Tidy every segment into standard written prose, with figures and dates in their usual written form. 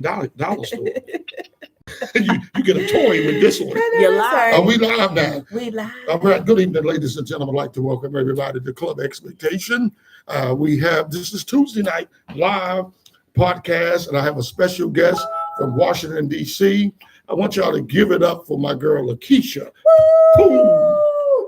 dollar store. you get a toy with this one. You're live. Are we live now? We live. All right. Good evening, ladies and gentlemen. I'd like to welcome everybody to Club Expectation. This is Tuesday night live podcast, and I have a special guest from Washington, D.C. I want y'all to give it up for my girl, Lakeisha.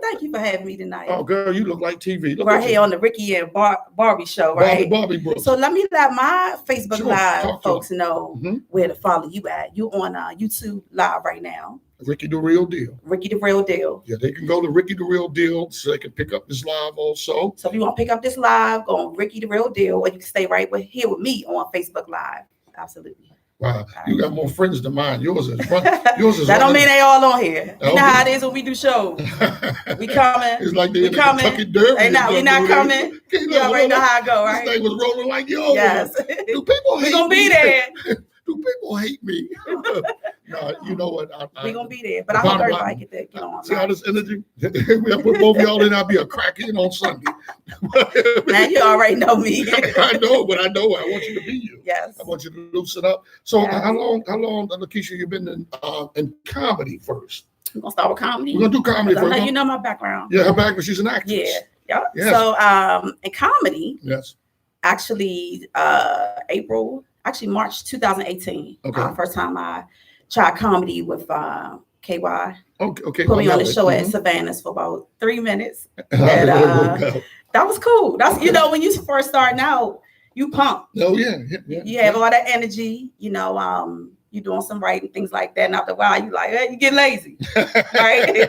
Thank you for having me tonight. Oh, girl, you look like TV. Look right here on the Rickey and Barbie show, right? Barbie Brooks. So let my Facebook Live folks know Mm-hmm. where to follow you at. You on YouTube Live right now. Rickey the Real Deal. Rickey the Real Deal. Yeah, they can go to Rickey the Real Deal so they can pick up this live also. So if you want to pick up this live, go on Rickey the Real Deal, or you can stay right here with me on Facebook Live. Absolutely. Wow, you got more friends than mine. Yours is fun. That don't mean they all on here. You know how it is when we do shows. We coming. It's like they coming. Kentucky Derby. We not coming. You already know how I go, right? This thing was rolling like yo. Yes. Do people hate me? We gonna be there. Do people hate me? No, you know what? We're going to be there. But I hope everybody get on. See all this energy? We'll put both of y'all in. I'll be a crack in on Sunday. Man, you already know me. I know, but I want you to be you. Yes. I want you to loosen up. So how long, Lakeisha, you been in comedy first? We're going to start with comedy? We're going to do comedy first. I know you know my background. Yeah, her background, she's an actress. Yeah. Yes. So in comedy, yes, actually March 2018. Okay. First time I tried comedy with KY. Okay. Put me on the show at Savannah's for about 3 minutes. And, that was cool. That's when you first starting out, you pump. Oh yeah. You have all that energy. You're doing some writing, things like that. And after a while, you get lazy, right?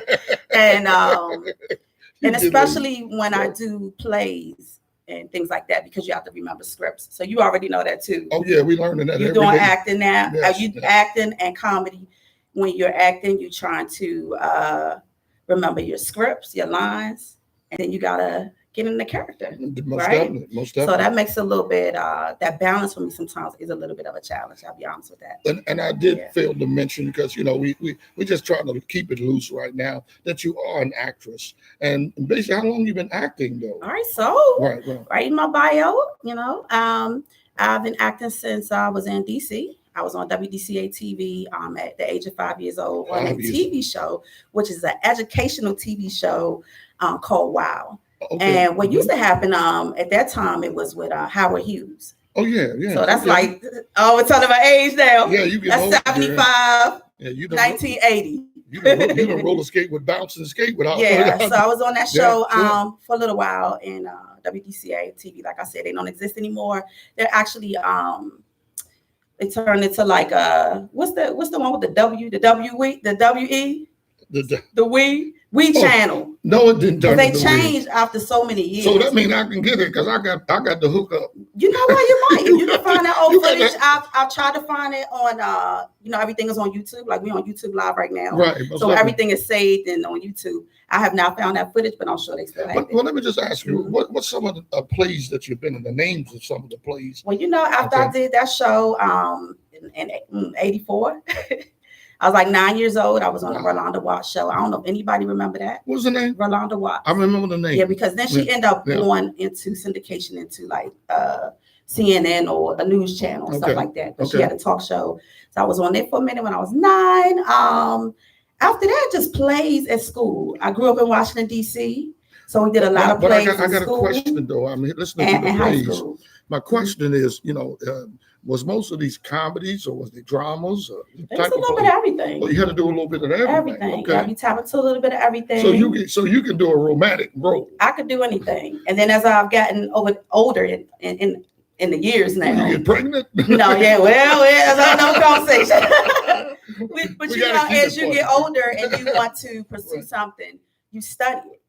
and especially when I do plays and things like that, because you have to remember scripts. So you already know that too. Oh yeah, we learning that. You're doing acting now. Yes, acting and comedy. When you're acting, you're trying to remember your scripts, your lines, and then you gotta get in the character. Most definitely. So that makes a little bit that balance for me sometimes is a little bit of a challenge. I'll be honest with that. And I did fail to mention, because we're just trying to keep it loose right now, that you are an actress. And basically, how long you been acting though? All right, so right in my bio, I've been acting since I was in DC. I was on WDCA TV at the age of 5 years old on a TV show, which is an educational TV show called Wow. Okay. And what used to happen at that time, it was with Howard Hughes. Oh yeah. So that's we're talking about age now. Yeah, you get that's 75. Yeah, 1980. You don't roller skate with bounce and skate without. Yeah, so I was on that show for a little while in WDCA TV. Like I said, they don't exist anymore. They're actually they turned into like what's the one with the W, the WE, the WE, the We channel. No, it didn't turn. They changed after so many years. So that means I can get it because I got the hookup. You know what? You might. You can find that old footage. I've tried to find it on everything is on YouTube. Like we're on YouTube Live right now. Right. So everything is saved and on YouTube. I have not found that footage, but I'm sure they still have it. Well, let me just ask you, what's some of the plays that you've been in, the names of some of the plays? Well, after I did that show in 84. I was like 9 years old. I was on the Rolanda Watt show. I don't know if anybody remember that. What was the name? Rolanda Watt. I remember the name. Yeah, because then she ended up going into syndication into like CNN or a news channel and stuff like that. But she had a talk show. So I was on there for a minute when I was 9. After that, just plays at school. I grew up in Washington, D.C. So we did a lot of plays I got a question though. I mean, listening to the plays. My question is, was most of these comedies or was they dramas? It's a little bit of everything. Well, you had to do a little bit of everything. Okay. Yeah, you tap into a little bit of everything. So you can do a romantic role. I could do anything. And then as I've gotten older in the years now. You get pregnant? No, that's another conversation. but as you get older and you want to pursue something, you study it.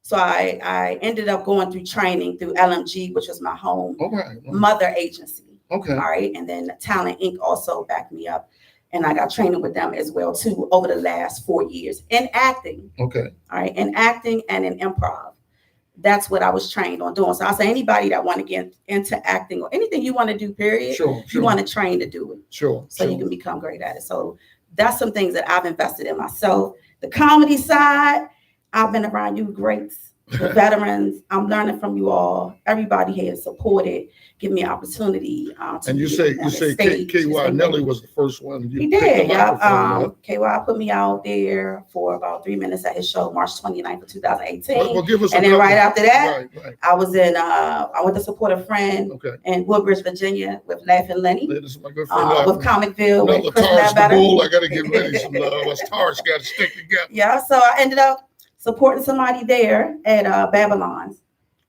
So I ended up going through training through LMG, which was my home mother agency. Okay. All right. And then Talent Inc. also backed me up. And I got training with them as well, too, over the last 4 years in acting. Okay. All right. In acting and in improv. That's what I was trained on doing. So I say anybody that want to get into acting or anything you want to do, period, you want to train to do it. So you can become great at it. So that's some things that I've invested in myself. The comedy side, I've been around you greats the veterans. I'm learning from you all. Everybody here supported, give me an opportunity. And you say KY Nelly was the first one. He did. Yeah. KY put me out there for about 3 minutes at his show, March 29th of 2018. Well, give us and then right after that, right. I was in. I went to support a friend in Woodbridge, Virginia, with Laughing Lenny. This is my good friend. With Comicville. Another Tars the Bull. I got to give Lenny some love. Us Tars got to stick together. Yeah. So I ended up supporting somebody there at Babylon's.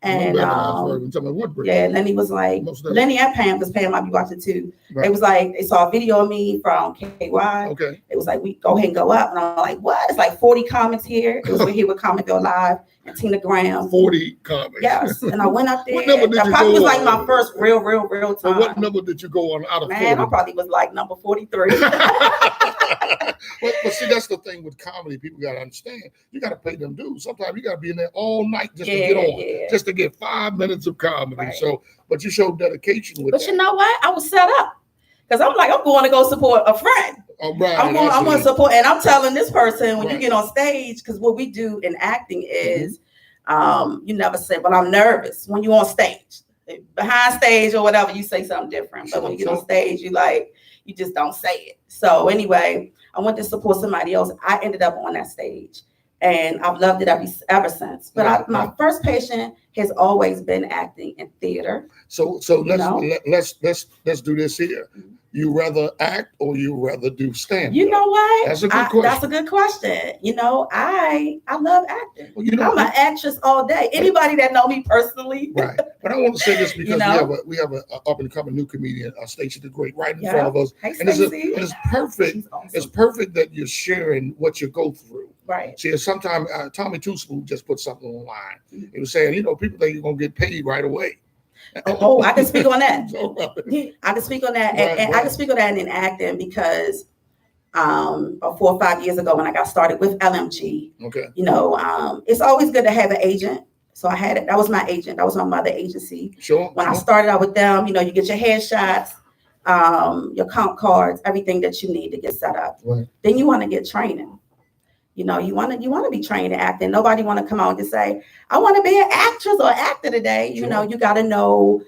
And Lenny was like, Lenny and Pam, because Pam might be watching too. Right. It was like, they saw a video of me from KY. Okay. It was like, we go ahead and go up. And I'm like, what? It's like 40 comics here. It was here with Comicville Live and Tina Graham. 40 comics. Yes. And I went up there. What number did you probably go was like on? my first real time. What number did you go on out of 40? Man, I probably was like number 43. But see, that's the thing with comedy. People got to understand. You got to pay them dues. Sometimes you got to be in there all night just to get on, just to get 5 minutes of comedy. Right. So, but you showed dedication with that. But you know what? I was set up because I'm like, I'm going to go support a friend. Oh, right. I'm going to support, and I'm telling this person when you get on stage, because what we do in acting is, you never say, "Well, I'm nervous." When you're on stage, behind stage or whatever, you say something different. But when you get on stage, you just don't say it. So anyway, I went to support somebody else. I ended up on that stage, and I've loved it ever since. But my first passion has always been acting and theater. So let's do this here. You rather act or you rather do stand-up? You know what? That's a good question. That's a good question. You know, I love acting. Well, I'm an actress all day. Anybody that know me personally. Right. But I want to say this because we have an up-and-coming new comedian, Stacey the Great, right in front of us. Hey, and it's perfect. Awesome. It's perfect that you're sharing what you go through. Right. See, sometimes Tommy Two Spoon just put something online. He was saying, people think you're going to get paid right away. Oh, I can speak on that. I can speak on that, and I can speak on that in acting because 4 or 5 years ago when I got started with LMG, it's always good to have an agent. So I had it. That was my agent. That was my mother agency. Sure. When I started out with them, you get your headshots, your comp cards, everything that you need to get set up. Right. Then you want to get training. You want to be trained in acting. Nobody want to come out and just say, I want to be an actress or actor today. You got to know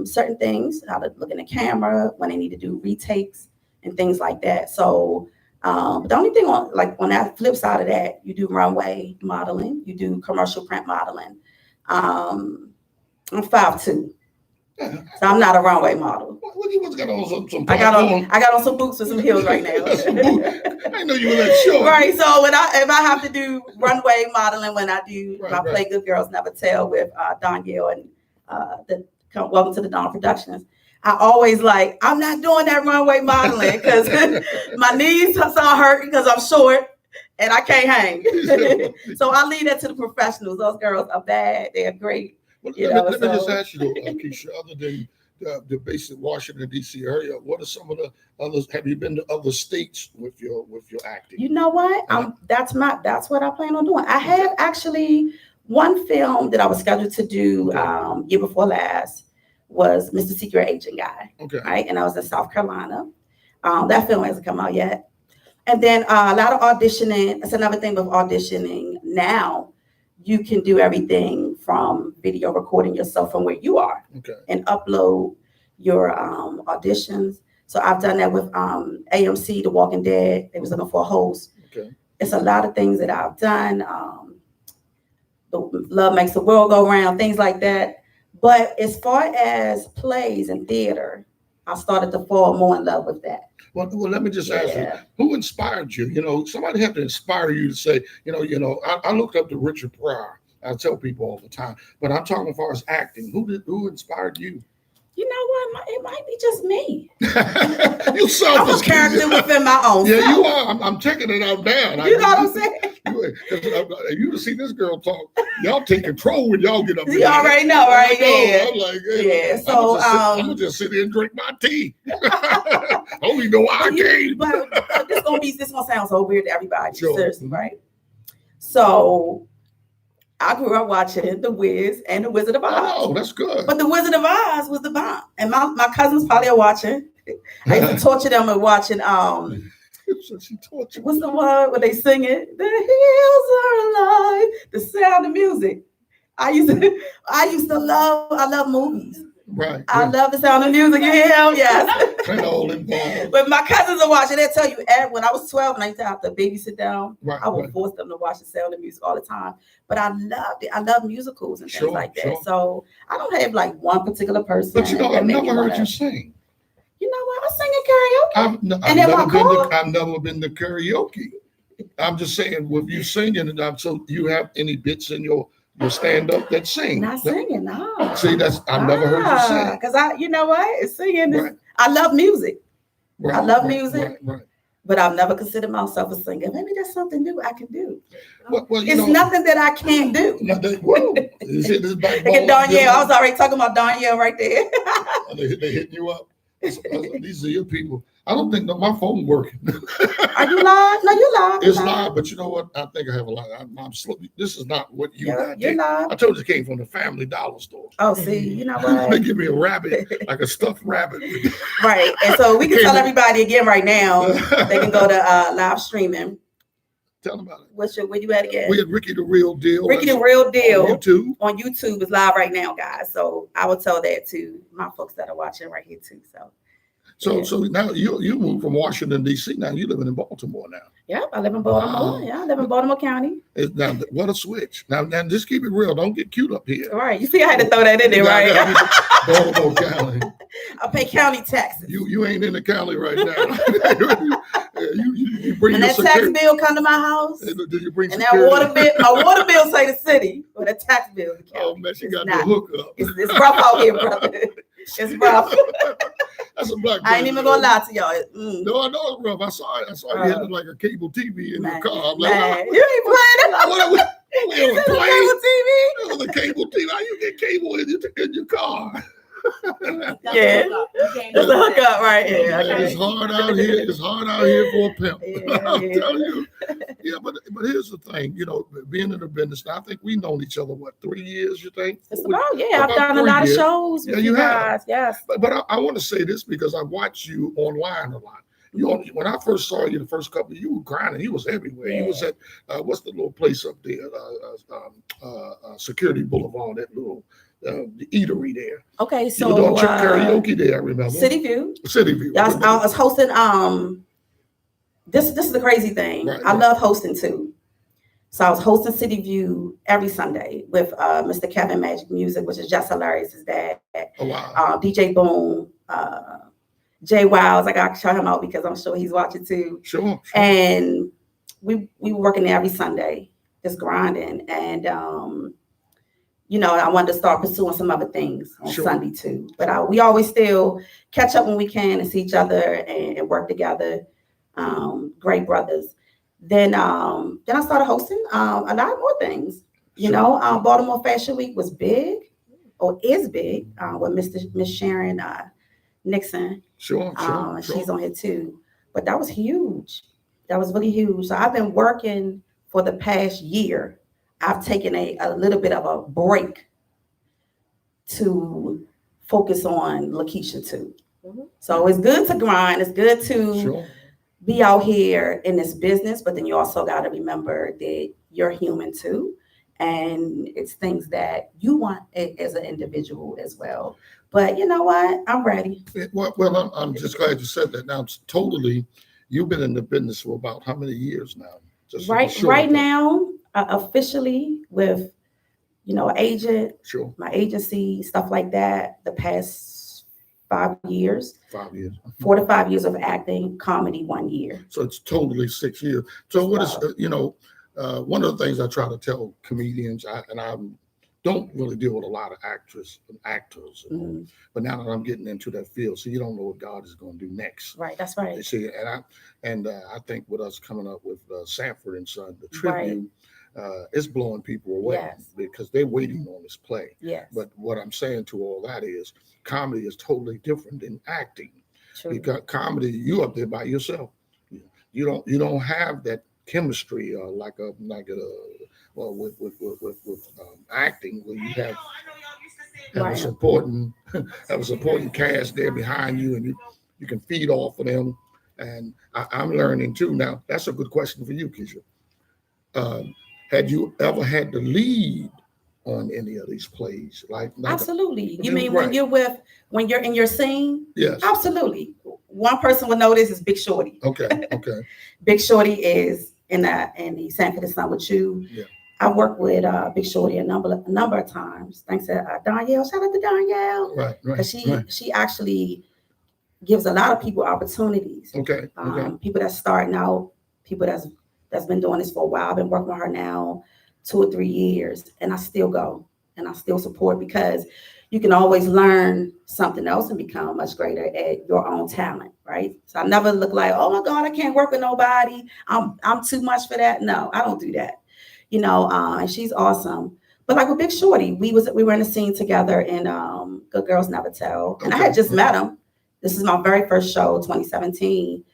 certain things, how to look in the camera, when they need to do retakes and things like that. So the only thing on that flip side of that, you do runway modeling, you do commercial print modeling. I'm 5'2". So I'm not a runway model. I got on some boots with some heels right now. I know you were that short. Right. So if I have to do runway modeling, when I do play Good Girls Never Tell with Danielle and Welcome to the Dawn Productions, I always I'm not doing that runway modeling because my knees start hurting because I'm short and I can't hang. So I leave that to the professionals. Those girls are bad. They are great. Well, let me just ask you, Keisha, other than the basic Washington, D.C. area, what are some of the others? Have you been to other states with your acting? You know what? That's what I plan on doing. I have actually one film that I was scheduled to do year before last was Mr. Secret Agent Guy. Okay. Right. And I was in South Carolina. That film hasn't come out yet. And then a lot of auditioning. That's another thing with auditioning now. You can do everything from video recording yourself from where you are and upload your auditions. So I've done that with AMC, The Walking Dead. They was looking for a host. Okay. It's a lot of things that I've done. Love Makes the World Go Round, things like that. But as far as plays and theater, I started to fall more in love with that. Well, let me just ask you, who inspired you? Somebody have to inspire you to say, I looked up to Richard Pryor. I tell people all the time, but I'm talking as far as acting. Who inspired you? You know what? It might be just me. You selfish. I'm a character within my own self. You are. I'm taking it out down. You know what I'm saying? You see this girl talk. Y'all take control when y'all get up there. You already know, right? I'm like, yeah. So I'm gonna just sit here and drink my tea. Only know I came. But this gonna sound so weird to everybody. Sure. Seriously, right? So I grew up watching The Wiz and The Wizard of Oz. Oh, that's good. But The Wizard of Oz was the bomb. And my cousins probably are watching. I used to torture them with watching So she taught you. What's the one where they sing it? The hills are alive. The Sound of Music. I used to I love movies. Right. I love The Sound of Music. You hear him? Yes. And all involved. When my cousins are watching, they'll tell you, when I was 12 and I used to have to babysit them, I would force them to watch The Sound of Music all the time. But I loved it. I love musicals and things like that. Sure. So I don't have like one particular person. But you know, I've never heard you sing. You know what? I sing in karaoke. I've never been to karaoke. I'm just saying, with you singing, and so you have any bits in your stand up that sing? Not singing, no. See, I've never heard you sing. Because you know what? Singing is, I love music. Right, I love music. Right. But I've never considered myself a singer. Maybe that's something new I can do. Well, it's nothing that I can't do. Whoa. Danielle, I was already talking about Danielle right there. They hitting you up. These are your people. I don't think my phone working. Are you live? No, you're live. It's live, but you know what? I think I have a lot. I'm slow. This is not what you got. You're live. I told you it came from the Family Dollar store. Oh, see, you know what? They give me a rabbit, like a stuffed rabbit. Right, and so we can tell everybody again right now. They can go to live streaming. Tell them about it. Where you at again? We had Rickey the Real Deal. Rickey the Real Deal on YouTube is live right now, guys. So I will tell that to my folks that are watching right here too. So now you moved from Washington D.C. Now you're living in Baltimore now. Yeah, I live in Baltimore. Wow. Yeah, I live in Baltimore County. Now what a switch! Now just keep it real. Don't get cute up here. All right, you see, I had to throw that in there, right? Baltimore County. I pay county taxes. You ain't in the county right now. you bring and that tax bill come to my house. Do you bring and that water bill? My water bill say the city, but the tax bill the county. Oh man, she got the hookup. It's rough out here, brother. It's rough. That's a black. I ain't even gonna lie to y'all. No, I know it's rough. I saw it. You had like a cable TV in your car. I'm like, you ain't playing that. Cable TV. It was a cable TV. How you get cable in your car? Yeah, it's a hookup right here. Okay. It's hard out here. It's hard out here for a pimp. I'll tell you. Yeah, but here's the thing. You know, being in the business, I think we've known each other 3 years. You think? It's I've done a lot of shows. Yeah, you have. Yes. But I want to say this because I watch you online a lot. When I first saw you the first couple, you were grinding. You was everywhere. Yeah. You was at what's the little place up there? Security Boulevard. That little. The eatery there. Okay, so you were doing karaoke there. I remember. City View. Yeah, I was hosting. This is the crazy thing. Right, I love hosting too. So I was hosting City View every Sunday with Mr. Kevin Magic Music, which is just hilarious. His dad. Oh wow. DJ Boom. Jay Wiles. I got to shout him out because I'm sure he's watching too. Sure. And we were working there every Sunday, just grinding and. I wanted to start pursuing some other things on Sunday too. But we always still catch up when we can and see each other and work together. Great brothers. Then I started hosting a lot more things. Baltimore Fashion Week was big, or is big, with Miss Sharon Nixon. Sure. She's on here too. But that was huge. That was really huge. So I've been working for the past year. I've taken a little bit of a break to focus on Lakeisha too. Mm-hmm. So it's good to grind. It's good to be out here in this business, but then you also got to remember that you're human too. And it's things that you want as an individual as well. But you know what? I'm ready. Well, I'm just glad you said that. Now, you've been in the business for about how many years now? Right now. Officially with, agent, my agency, stuff like that, the past 5 years. 5 years. 4 to 5 years of acting, comedy, 1 year. So it's totally 6 years. So what is, one of the things I try to tell comedians, I don't really deal with a lot of actors, mm-hmm. But now that I'm getting into that field, so you don't know what God is going to do next. Right, that's right. You see, and I think with us coming up with Sanford and Son, the tribute, it's blowing people away because they're waiting on this play. Yes. But what I'm saying to all that is comedy is totally different than acting. True. Because comedy, you up there by yourself. You don't have that chemistry with acting where you have a supporting cast there behind you and you can feed off of them. And I'm learning too. Now, that's a good question for you, Keisha. Had you ever had to lead on any of these plays? Absolutely. You mean right. when you're in your scene? Yes. Absolutely. One person will know this is Big Shorty. Okay. Big Shorty is in the Sanford and Son with you. Yeah. I worked with Big Shorty a number of times. Thanks to Danielle. Shout out to Danielle. Right. Because she actually gives a lot of people opportunities. Okay. People that's starting out, people that's been doing this for a while. I've been working with her now 2 or 3 years, and I still go and I still support, because you can always learn something else and become much greater at your own talent, right? So I never look like, oh my God, I can't work with nobody. I'm too much for that. No, I don't do that. And she's awesome. But like with Big Shorty, we were in a scene together in Good Girls Never Tell, and I had just met him. This is my very first show, 2017.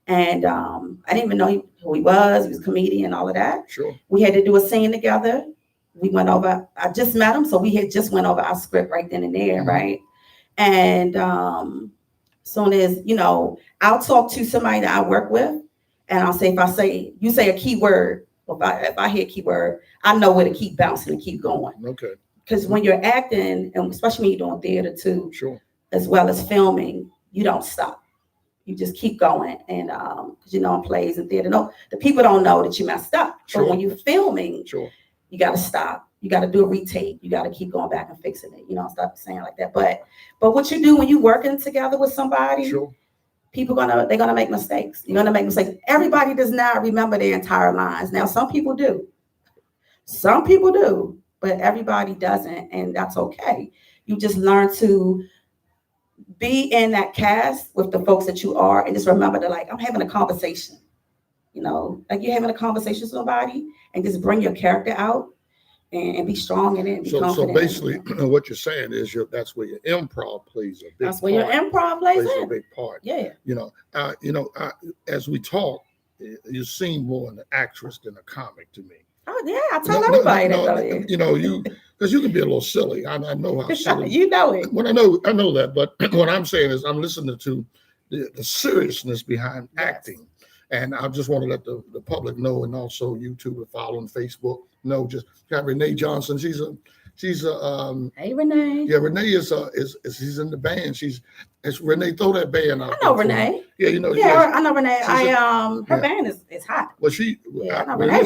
And I didn't even know who he was. He was a comedian and all of that. Sure. We had to do a scene together. We went over, I just met him, so we had just went over our script right then and there, right? And soon as, I'll talk to somebody that I work with, and I'll say, you say a key word, if I hear a key word, I know where to keep bouncing and keep going. Okay. Because when you're acting, and especially when you're doing theater too, sure, as well as filming, you don't stop. You just keep going. And because in plays and theater, the people don't know that you messed up. Sure. But when you're filming, sure, you got to stop. You got to do a retake. You got to keep going back and fixing it. Stop saying like that. But what you do when you're working together with somebody, sure, they're gonna make mistakes. You're gonna make mistakes. Everybody does not remember their entire lines. Now, some people do, but everybody doesn't, and that's okay. You just learn to be in that cast with the folks that you are, and just remember that, I'm having a conversation. Like you're having a conversation with somebody, and just bring your character out and be strong in it. And be confident. So basically, what you're saying is that's where your improv plays a big part. That's where your improv plays a big part. Yeah. As we talk, you seem more an actress than a comic to me. Oh yeah, I tell everybody that. Because you can be a little silly. I know how silly. You know it. Well, I know that, but what I'm saying is I'm listening to the seriousness behind acting. And I just want to let the public know, and also YouTube and follow on Facebook. Just got Renee Johnson. She's a hey Renee. Yeah, Renee is she's in the band. It's Renee. Throw that band out. I know Renee. Yeah, Yeah, I know Renee. Her band is hot. Well, Renee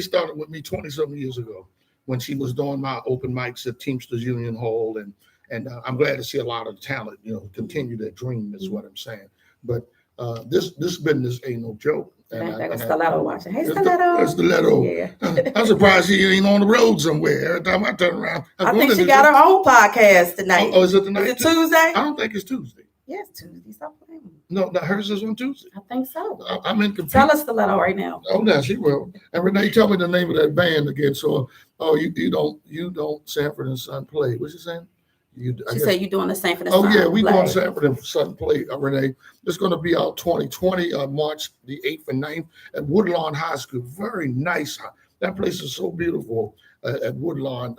started with me 20-something years ago when she was doing my open mics at Teamsters Union Hall, and I'm glad to see a lot of talent, continue their dream. Is what I'm saying. But this business ain't no joke. That was Stiletto watching. Hey, Stiletto. That's Stiletto. Yeah. I'm surprised she ain't on the road somewhere. Every time I turn around, I think she got her own podcast tonight. Oh, is it tonight? Is it Tuesday? I don't think it's Tuesday. Yes, Tuesday. Stop playing. No, hers is on Tuesday. I think so. I'm in. Tell us Stiletto right now. Oh, no, she will. And Renee, tell me the name of that band again. So, you don't Sanford and Son play. What's she saying? She said you're doing the Sanford and Son. Oh, yeah, we doing Sanford and Son play, Renee. It's going to be out 2020, March the 8th and 9th at Woodlawn High School. Very nice. That place is so beautiful at Woodlawn.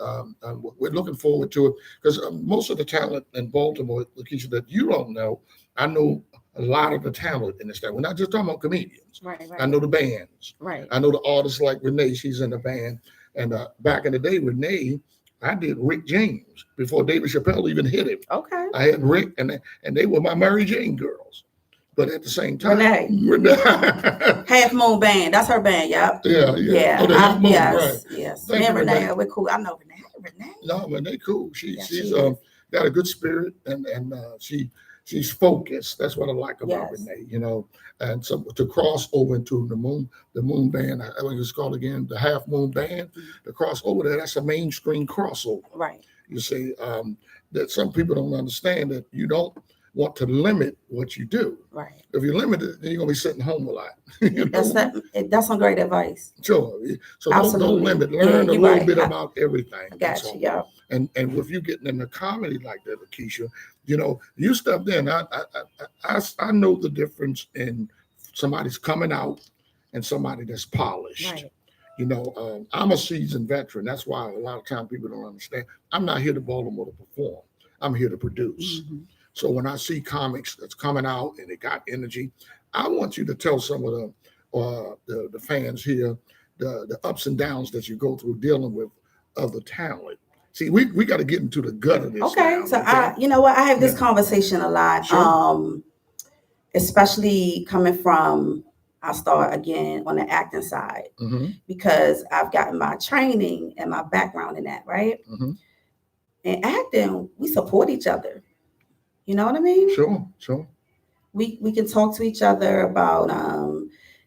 We're looking forward to it because most of the talent in Baltimore, Lakeisha, that you don't know, I know a lot of the talent in this town. We're not just talking about comedians. Right. I know the bands. Right. I know the artists like Renee. She's in the band. And back in the day, Renee, I did Rick James before David Chappelle even hit him. Okay. I had Rick, and they were my Mary Jane girls. But at the same time, Renee. Half Moon Band. That's her band. Yep. Yeah. Oh, Half Moon, yes. right. Yes. Me and Renee, we're cool. I know Renee. No, Renee, cool. She's got a good spirit, and she's focused. That's what I like about Renee. And so to cross over into the moon band, I think it's called again, the Half Moon Band, to cross over there, that's a mainstream crossover. Right. You see, that some people don't understand that you don't want to limit what you do. Right. If you limit it, then you're gonna be sitting home a lot. That's some great advice. Sure. So don't limit. Learn a little bit about everything. I got you. Yeah. And with you getting into comedy like that, Lakeisha, you stepped in. I know the difference in somebody's coming out and somebody that's polished. Right. I'm a seasoned veteran. That's why a lot of times people don't understand. I'm not here to Baltimore to perform. I'm here to produce. Mm-hmm. So when I see comics that's coming out and they got energy, I want you to tell some of the fans here the ups and downs that you go through dealing with other talent. See, we got to get into the gut of this. Okay, now, so okay? you know what, I have this conversation a lot, Sure. Especially coming from, I'll start again on the acting side, Mm-hmm. because I've gotten my training and my background in that, right? Mm-hmm. In acting, we support each other. You know what I mean? Sure. We can talk to each other about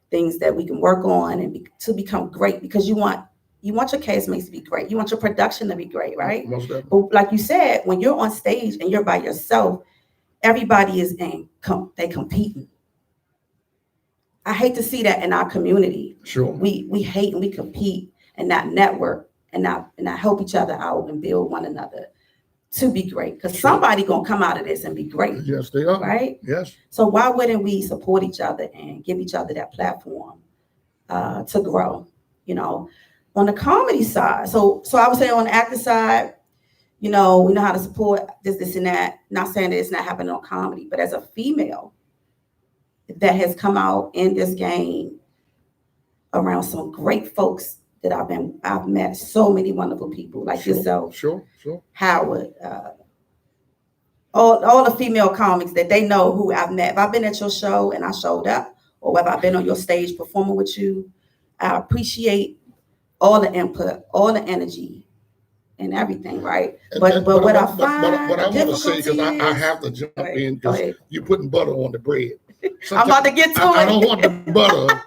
things that we can work on and to become great, because you want your castmates to be great. You want your production to be great, right? Most definitely. But like you said, when you're on stage and you're by yourself, everybody is they competing. I hate to see that in our community. Sure. We hate and we compete and not network and not help each other out and build one another to be great. Because somebody gonna come out of this and be great. Yes, they are. Right? Yes. So why wouldn't we support each other and give each other that platform to grow? You know, on the comedy side. So I would say on the acting side, you know, we know how to support this and that. Not saying that it's not happening on comedy, but as a female that has come out in this game around some great folks that I've met so many wonderful people like yourself. Sure. Howard, all the female comics that they know who I've met. If I've been at your show and I showed up, or whether I've been on your stage performing with you, I appreciate all the input, all the energy, and everything, right? But what I find, what I want to say, because I have to jump in, because you're putting butter on the bread. I'm about to get to it. I don't want the butter.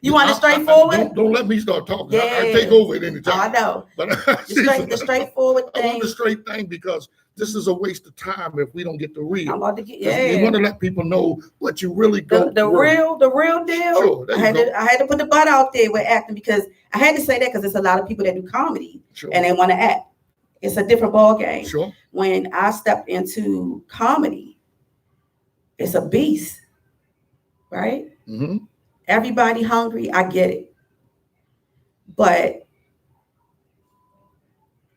You want it straightforward? Don't let me start talking. Yeah. I take over at any time. Oh, I know. But the straightforward thing. I want the straight thing, because this is a waste of time if we don't get the real. I'm about to get, You want to let people know what you really go the real deal. Sure, I had to put the butt out there with acting, because I had to say that because there's a lot of people that do comedy and they want to act. It's a different ball game. Sure. When I stepped into comedy, it's a beast, right? Mm-hmm. Everybody hungry, I get it. But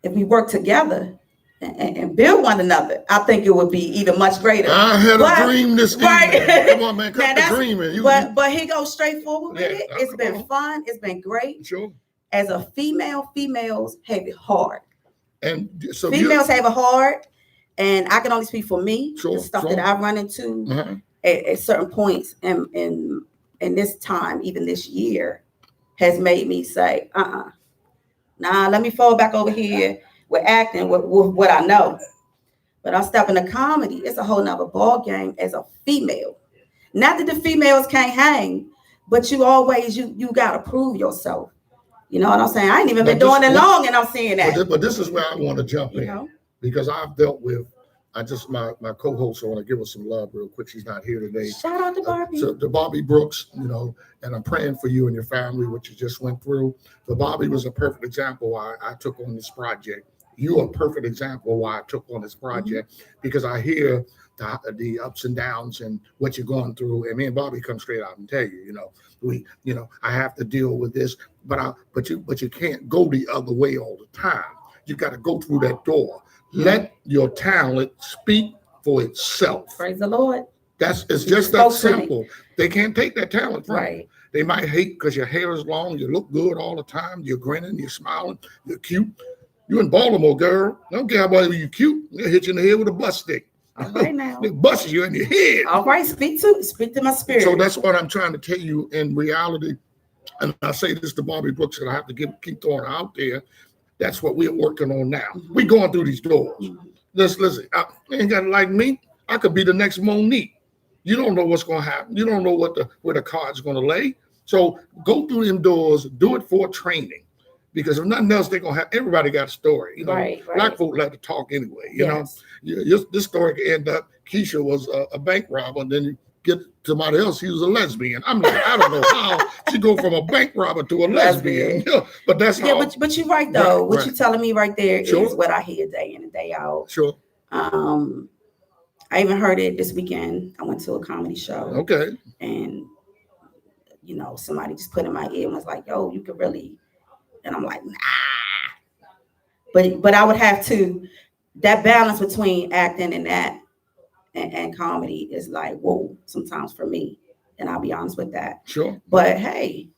if we work together and build one another, I think it would be even much greater. I had a dream this evening. Right. Come on, man, cut the dreaming. But he goes straightforward with it. It's been fun. It's been great. Sure. As a female, females have it hard. And so females have it hard, and I can only speak for me. The stuff that I run into at certain points in this time, even this year, has made me say, nah, let me fall back over here with acting with what I know. But I step into comedy, it's a whole nother ball game as a female. Not that the females can't hang, but you always you gotta prove yourself. You know what I'm saying? I ain't even been doing it long, and I'm seeing that. But this is where I want to jump in, because I've dealt with. My co-host, I want to give her some love real quick. She's not here today. Shout out to Barbie. To Barbie Brooks, you know, and I'm praying for you and your family, what you just went through. But Barbie was a perfect example why I took on this project. You're a perfect example why I took on this project, because I hear the ups and downs and what you're going through. And me and Barbie come straight out and tell you, I have to deal with this, but you can't go the other way all the time. You got to go through that door. Let your talent speak for itself. Praise the Lord. It's just that simple. They can't take that talent from you. They might hate because your hair is long, you look good all the time, you're grinning, you're smiling, you're cute. You in Baltimore, girl. I don't care about you cute. They'll hit you in the head with a bus stick. All right now. They bust you in your head. All right, speak to my spirit. So that's what I'm trying to tell you in reality. And I say this to Barbie Brooks, and I have to keep throwing her out there. That's what we're working on now. We're going through these doors. Listen, I ain't got to like me. I could be the next Monique. You don't know what's going to happen. You don't know where the card's going to lay. So go through them doors. Do it for training, because if nothing else, they're going to have. Everybody got a story. You know, Black folk like to talk anyway. You know, this story could end up. Keisha was a bank robber, and then you get to somebody else. He was a lesbian. I'm like, I don't know how she go from a bank robber to a lesbian. But that's how. But you're right though. What you're telling me right there is what I hear day in and day out. Sure. I even heard it this weekend. I went to a comedy show. Okay. And somebody just put in my ear and was like, "Yo, you could really," and I'm like, "Nah." But I would have to. That balance between acting and that and comedy is like, whoa, sometimes for me. and I'll be honest with that. Sure. But hey,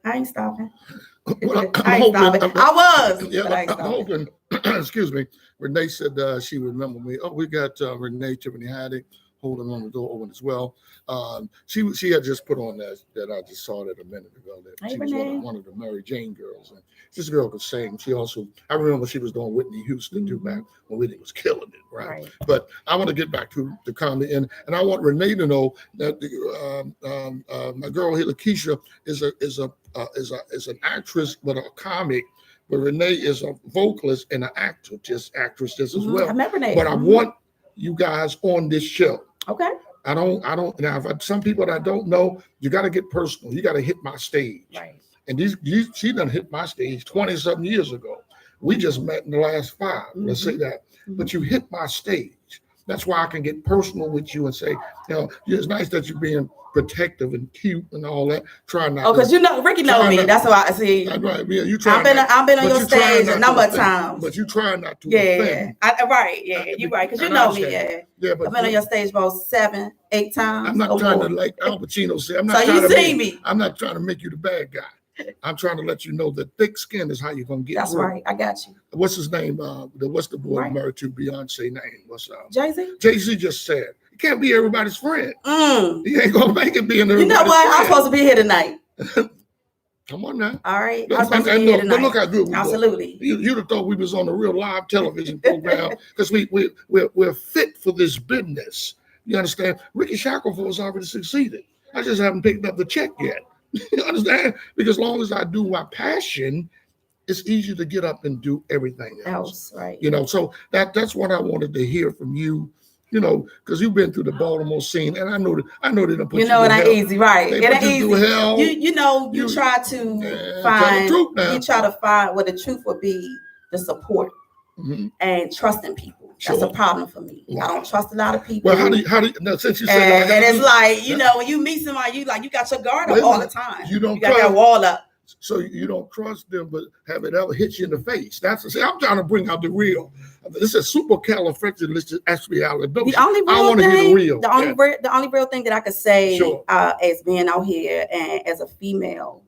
I ain't stopping. Well, I ain't stopping. I was. Yeah, but I ain't I'm stopping. hoping. Excuse me. Renee said she remembered me. Oh, we got Renee Tiffany Haddock holding on the door open as well. She had just put on that I just saw that a minute ago. That Hey, she was Renee. one of the Mary Jane girls, and this girl could sing. She also, I remember she was doing Whitney Houston too back when Whitney was killing it, right? But I want to get back to the comedy, and I want Renee to know that my girl here, Lakeisha, is an actress, but a comic. But Renee is a vocalist and an actress just as well. I remember Renee. But I want you guys on this show. Okay. I don't now. If some people that I don't know, you got to get personal. You got to hit my stage. Right. And she done hit my stage 20-something years ago. We just met in the last 5. Let's say that. But you hit my stage. That's why I can get personal with you and say, it's nice that you're being protective and cute and all that. Try not. Oh, because Rickey know me. That's why I see. Right. Yeah, you try. I've been on your stage a number of times. But you try not to. Yeah. Right. Yeah. You're right. Because you know me. Yeah. Yeah. But I've been on your stage about 7, 8 times. I'm not trying to, like Al Pacino said. I'm not so trying you to see me. I'm not trying to make you the bad guy. I'm trying to let you know that thick skin is how you're gonna get. That's through. Right. I got you. What's his name? What's the boy married to Beyonce name? What's Jay-Z? Jay-Z just said he can't be everybody's friend. He ain't gonna make it being everybody's friend. You know what? I'm supposed to be here tonight. Come on now. All right. I'm supposed to be here tonight. But look how good we Absolutely. You'd have thought we was on a real live television program because we're fit for this business. You understand? Rickey Shackelford has already succeeded. I just haven't picked up the check yet. You understand? Because as long as I do my passion, it's easy to get up and do everything else. Right. So that's what I wanted to hear from you. Because you've been through the Baltimore scene, and I know they don't put you. It ain't easy, right? It ain't easy. Hell. You try to find. You try to find what the truth would be. The support and trusting people. That's a problem for me. Wow. I don't trust a lot of people. Well, how do you now, since you said and it's like, when you meet somebody, you got your guard up all the time. You don't got that wall up. So you don't trust them, but have it ever hit you in the face. I'm trying to bring out the real. This is supercalifragilisticexpialidocious. I want to hear the real. The only real thing that I could say as being out here and as a female,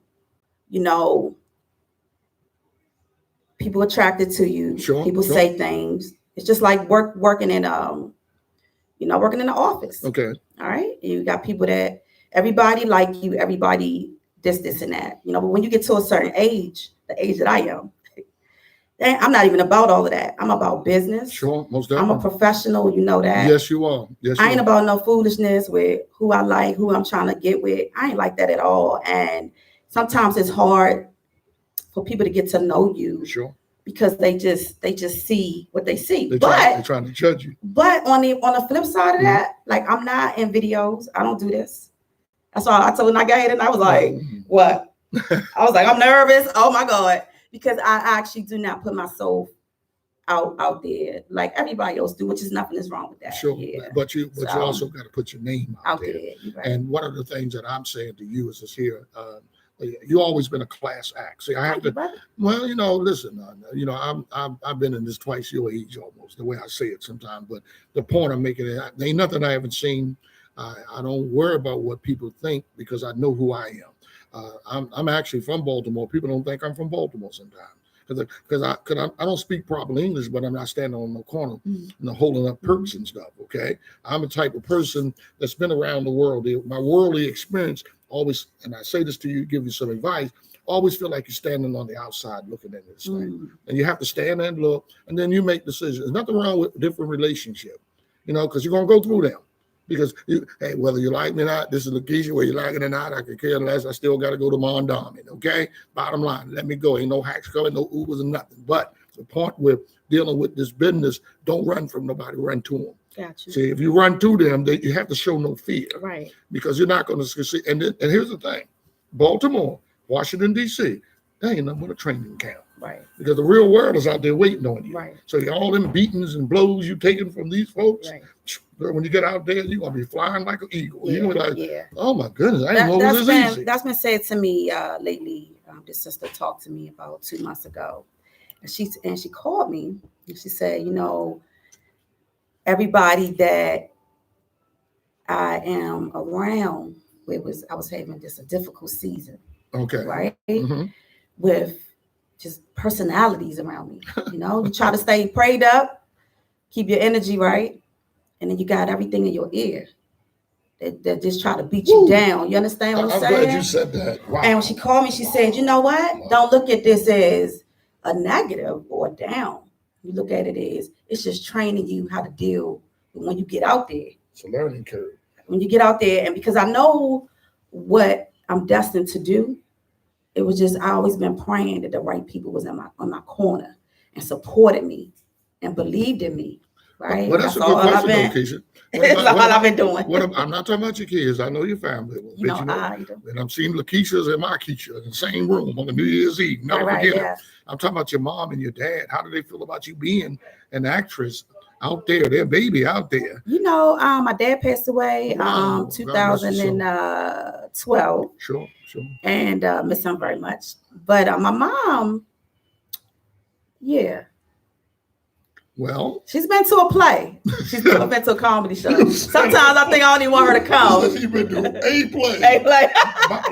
people attracted to you. People say things. It's just like working in working in the office. Okay. All right. You got people that everybody like you, everybody this and that. But when you get to a certain age, the age that I am, I'm not even about all of that. I'm about business. Sure, most definitely. I'm a professional, you know that. Yes, you are. I ain't about no foolishness with who I like, who I'm trying to get with. I ain't like that at all. And sometimes it's hard for people to get to know you. Sure. Because they just see what they see. They're trying to judge you. But on the flip side of that, like I'm not in videos. I don't do this. That's why I told when I got here and I was like, what? I was like, I'm nervous. Oh my God. Because I actually do not put myself out there like everybody else do, which is nothing is wrong with that. Sure. Yeah. But you also got to put your name out there. Right. And one of the things that I'm saying to you is this here. You've always been a class act. See, I have to. Well, listen. I've been in this twice your age almost. The way I say it sometimes, but the point I'm making is, ain't nothing I haven't seen. I don't worry about what people think because I know who I am. I'm actually from Baltimore. People don't think I'm from Baltimore sometimes because I don't speak proper English, but I'm not standing on no corner, holding up perks and stuff. Okay, I'm the type of person that's been around the world. My worldly experience. Always, and I say this to you, give you some advice, always feel like you're standing on the outside looking at this thing. And you have to stand and look, and then you make decisions. There's nothing wrong with different relationships, because you're going to go through them. Because, whether you like me or not, this is Lakeisha, whether you like it or not, I could care less. I still got to go to Mondawmin, okay? Bottom line, let me go. Ain't no hacks coming, no Ubers or nothing. But the point with dealing with this business, don't run from nobody, run to them. Gotcha. See, if you run to them, you have to show no fear. Right. Because you're not going to succeed. And here's the thing. Baltimore, Washington, D.C., that ain't nothing but a training camp. Right. Because the real world is out there waiting on you. Right. So all them beatings and blows you taking from these folks, when you get out there, you're going to be flying like an eagle. Yeah, you're like, oh, my goodness, I didn't know this was easy. That's been said to me lately. This sister talked to me about 2 months ago. And she called me and she said, everybody that I am around I was having just a difficult season. Okay. Right. Mm-hmm. With just personalities around me. You try to stay prayed up, keep your energy right, and then you got everything in your ear that just try to beat you down. You understand what I'm saying? I'm glad you said that. Wow. And when she called me, she said, you know what? Wow. Don't look at this as a negative or down. You look at it as it's just training you how to deal with when you get out there. It's a learning curve. When you get out there, and because I know what I'm destined to do, it was just I always been praying that the right people was on my corner and supported me and believed in me. Right. Well, that's a good question, though, Keisha. That's all I've been doing. I'm not talking about your kids. I know your family. And I'm seeing Lakeisha's and my Keisha in the same room on the New Year's Eve. Never forget it. I'm talking about your mom and your dad. How do they feel about you being an actress out there, their baby out there? My dad passed away 2012. Sure. And miss him very much. But my mom, well, she's been to a play. She's never been to a comedy show. Sometimes I think I don't even want her to come. She's been to a play.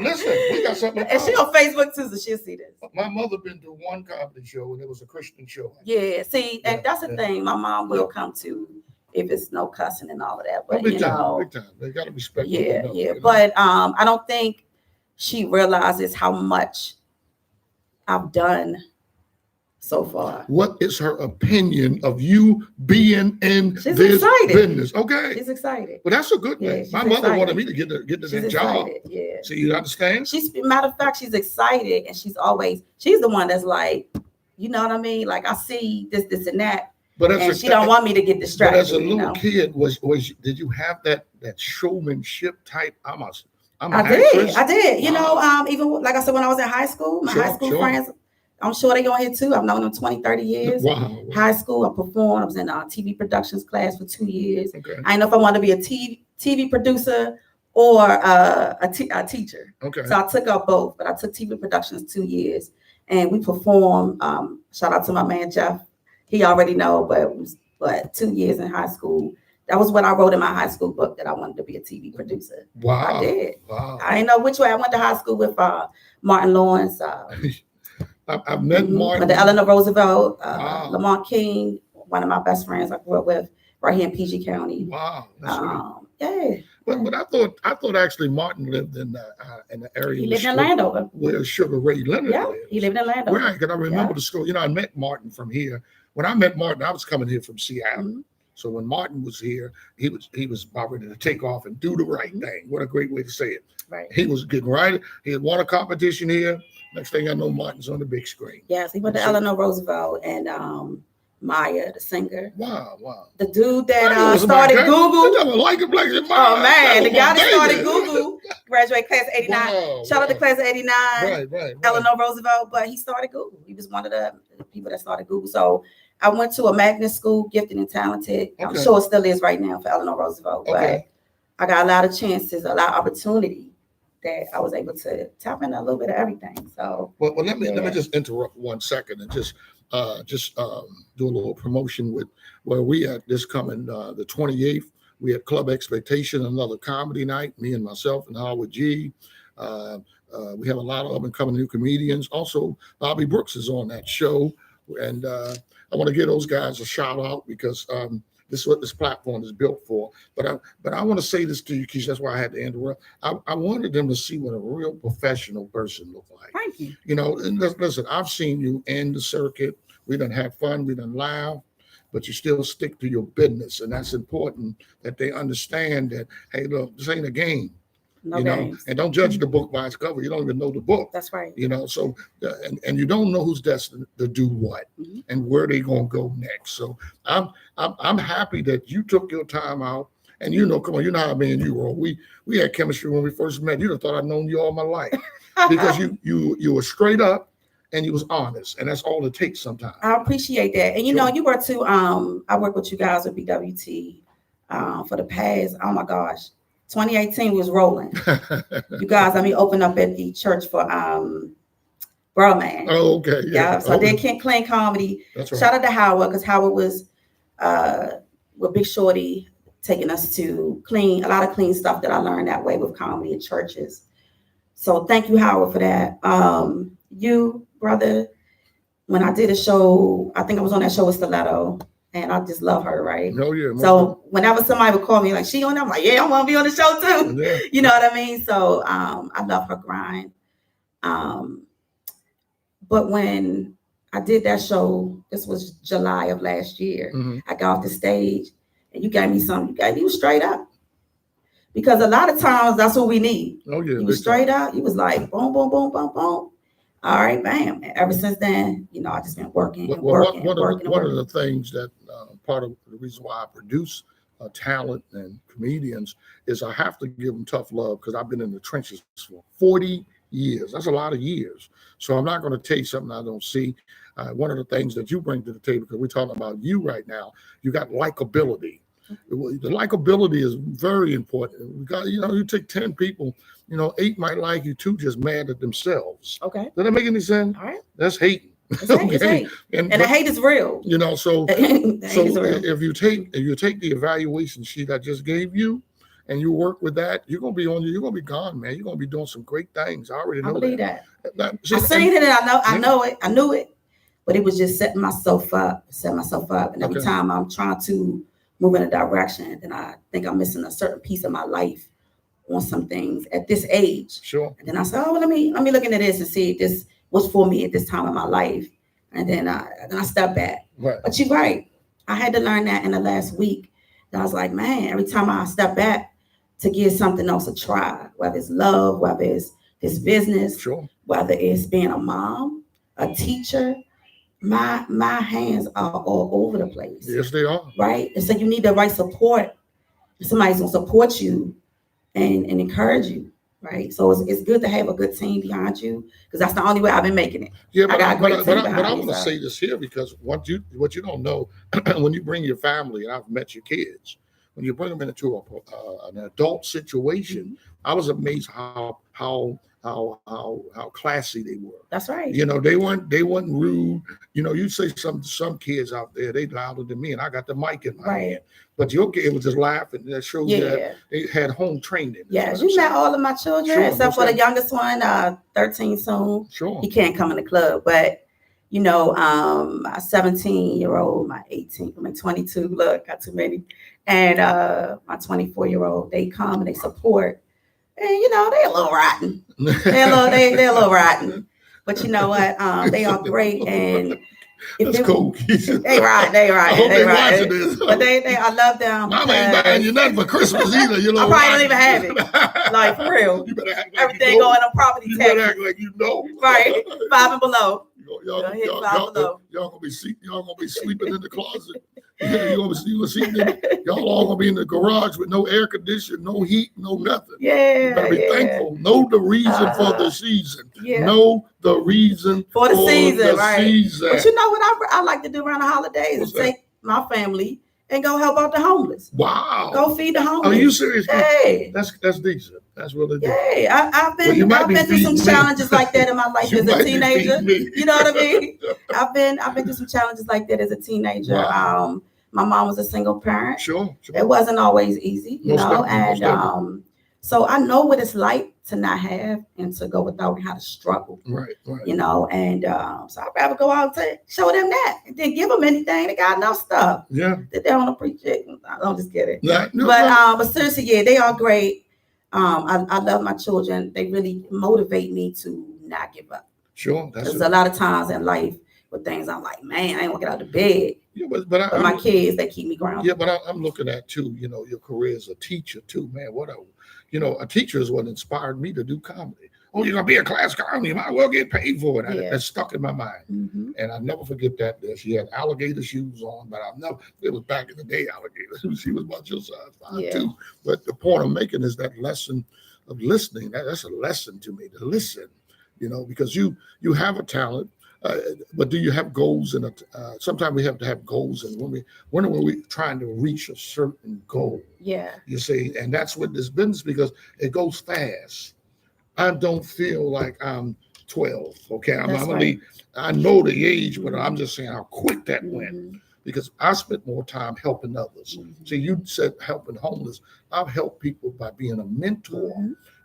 Listen, we got something. And she on Facebook too, so she'll see this. My mother been to one comedy show, and it was a Christian show. Yeah, see, and that's the thing. My mom will come to if it's no cussing and all of that. But big time. They gotta respect. But I don't think she realizes how much I've done so far. What is her opinion of you being in this business? Okay. She's excited. Well, that's a good thing. My mother wanted me to get to that job. Yeah. So you understand? Matter of fact, she's excited, and she's the one that's like, you know what I mean? Like, I see this and that. And she don't want me to get distracted. But as a little kid, did you have that showmanship type? I did. Wow. Even like I said, when I was in high school, my high school friends, I'm sure they on here too. I've known them 20, 30 years. Wow. High school, I performed. I was in a TV productions class for 2 years. Okay. I didn't know if I wanted to be a TV producer or a teacher. Okay. So I took up both, but I took TV productions 2 years, and we performed. Shout out to my man Jeff. He already know, but it was 2 years in high school. That was what I wrote in my high school book, that I wanted to be a TV producer. Wow. I did. Wow. I didn't know which way. I went to high school with Martin Lawrence. I've met Martin. With Eleanor Roosevelt, Lamont King, one of my best friends I grew up with right here in PG County. Wow. Yeah. But I thought actually Martin lived in the area. He lived in Landover, where Sugar Ray Leonard lives. He lived in Landover. Right, because I remember the school. I met Martin from here. When I met Martin, I was coming here from Seattle. Mm-hmm. So when Martin was here, he was about ready to take off and do the right thing. What a great way to say it. Right. He was getting right. He had won a competition here. Next thing I know, Martin's on the big screen. Yes, he went to Eleanor Roosevelt and Maya, the singer. Wow. The dude that started Google. Oh man, the guy that started Google graduated class of 89. Wow, Shout out to class of 89. Right. Eleanor Roosevelt, but he started Google. He was one of the people that started Google. So I went to a magnet school, gifted and talented. Okay. I'm sure it still is right now for Eleanor Roosevelt. But I got a lot of chances, a lot of opportunity that I was able to tap into a little bit of everything. So well let me just interrupt 1 second and just do a little promotion with where we at this coming the 28th. We at Club Expectation, another comedy night, me and myself and Howard G. We have a lot of up and coming new comedians. Also, Bobby Brooks is on that show. And I want to give those guys a shout out because this is what this platform is built for. But I want to say this to you, Keisha. That's why I had to interrupt. I wanted them to see what a real professional person looks like. Thank you. And listen, I've seen you in the circuit. We done have fun. We done laugh. But you still stick to your business. And that's important that they understand that, hey, look, this ain't a game. No games. And don't judge the book by its cover. You don't even know the book. That's right. So and you don't know who's destined to do what and where they gonna go next. So I'm happy that you took your time out. And come on, you know how me and you were. We had chemistry when we first met. You'd have thought I'd known you all my life because you were straight up and you was honest, and that's all it takes sometimes. I appreciate that. And you were too. I work with you guys with BWT for the past. Oh my gosh. 2018 was rolling. You guys, opened up at the church for Bro Man. Oh, okay. Yeah. So I did Clean Comedy. That's right. Shout out to Howard, because Howard was with Big Shorty taking us to a lot of clean stuff that I learned that way with comedy in churches. So thank you, Howard, for that. You, brother, when I did a show, I think I was on that show with Stiletto, and I just love her, right? Oh, yeah. So whenever somebody would call me like, she on there, I'm like, yeah, I want to be on the show too. Yeah. You know what I mean? So I love her grind. But when I did that show, this was July of last year, I got off the stage and you gave me something. You was straight up. Because a lot of times that's what we need. Oh, yeah. You was straight up. You was like, boom, boom, boom, boom, boom. All right, bam. And ever since then, you know, I just been working and working. One of the things that part of the reason why I produce talent and comedians is I have to give them tough love because I've been in the trenches for 40 years. That's a lot of years. So I'm not going to tell you something I don't see. One of the things that you bring to the table, because we're talking about you right now, you got likability. The likability is very important. We got, you take 10 people, 8 might like you, 2 just mad at themselves. Okay. Does that make any sense? All right. That's hating. It's hate. And the hate is real. So if you take the evaluation sheet I just gave you and you work with that, you're gonna be gone, man. You're gonna be doing some great things. I already know. I believe that. I seen it and I know it. I knew it. But it was just setting myself up. And every time I'm trying to move in a direction, then I think I'm missing a certain piece of my life on some things at this age. Sure. And then I said, let me look into this and see if this was for me at this time in my life. And then I stepped back. Right. But you're right. I had to learn that in the last week. That I was like, man, every time I step back to give something else a try, whether it's love, whether it's this business, sure, whether it's being a mom, a teacher, my hands are all over the place. Yes, they are. Right? And so you need the right support. Somebody's going to support you and encourage you. Right. So it's good to have a good team behind you because that's the only way I've been making it. Yeah, but I want to say this here because what you don't know, when you bring your family, and I've met your kids, when you bring them into an adult situation, I was amazed how classy they were. That's right. They weren't rude. You say some kids out there, they louder than me, and I got the mic in my hand. But your kid was just laughing. That shows that they had home training. Yes, you met all of my children except for the youngest one, 13 soon. Sure. He can't come in the club, but my 17-year-old, my 18, my 22. Look, got too many, and my 24-year-old. They come and they support. And they a little rotten. They're a little rotten. But you know what? They are great. And that's cool. They right. I hope they watching this. But I love them. Mama ain't buying you nothing for Christmas either. I probably don't even have it. Like for real. You better act like everything going on property tax. You better act like you know. Right. 5 and below. Y'all gonna be sleeping in the closet. Y'all all gonna be in the garage with no air conditioning, no heat, no nothing. Yeah. You better be thankful. Know the reason for the season. Yeah. Know the reason for the season, right? Season. But you know what I like to do around the holidays is take my family and go help out the homeless. Wow. Go feed the homeless. Are you serious? Hey. That's decent. That's really decent. Hey, I've been through some challenges like that in my life as a teenager. You know what I mean? I've been through some challenges like that as a teenager. Wow. My mom was a single parent. Sure. It wasn't always easy, and so I know what it's like to not have and to go without and how to struggle. Right. And so I'd rather go out to show them that and then give them anything. They got enough stuff. Yeah. That they don't appreciate. I'm just kidding. No, but seriously, yeah, they are great. I love my children. They really motivate me to not give up. Sure. There's a lot of times in life with things I'm like, man, I ain't want to get out of bed. Yeah, but my kids, they keep me grounded. Yeah, but I'm looking at too, your career as a teacher too, man. A teacher is what inspired me to do comedy. Oh, you're gonna be a class clown, you might well get paid for it. That's stuck in my mind. Mm-hmm. And I'll never forget that. She had alligator shoes on, but it was back in the day, alligator. She was about your size, too. But the point I'm making is that lesson of listening. That's a lesson to me, to listen, because you have a talent. But do you have goals? And sometimes we have to have goals, and when are we trying to reach a certain goal? Yeah, you see, and that's what this business, because it goes fast. I don't feel like I'm 12. Okay, I know the age, but I'm just saying how quick that went. because I spent more time helping others. See, you said helping homeless. I've helped people by being a mentor.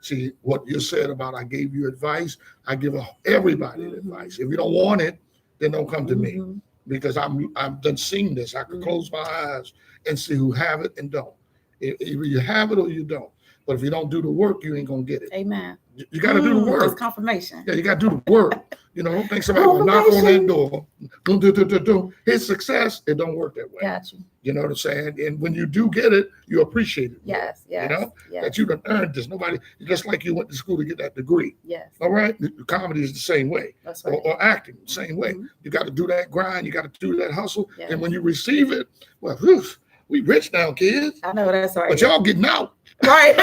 See, what you said about I gave you advice, I give everybody advice. If you don't want it, then don't come to me, because I've done seen this. I could close my eyes and see who have it and don't. Either you have it or you don't. But if you don't do the work, you ain't gonna get it. Amen. You got to do the work. That's confirmation. Yeah, you got to do the work. Don't think somebody will knock on that door. His success, it don't work that way. Got you. You know what I'm saying? And when you do get it, you appreciate it. Yes. That you done earned this. Nobody, just like you went to school to get that degree. Yes. All right? Comedy is the same way. That's right. Or acting, the same way. You got to do that grind. You got to do that hustle. Yes. And when you receive it, well, whew, we rich now, kids. I know that's right. But y'all getting out. Right.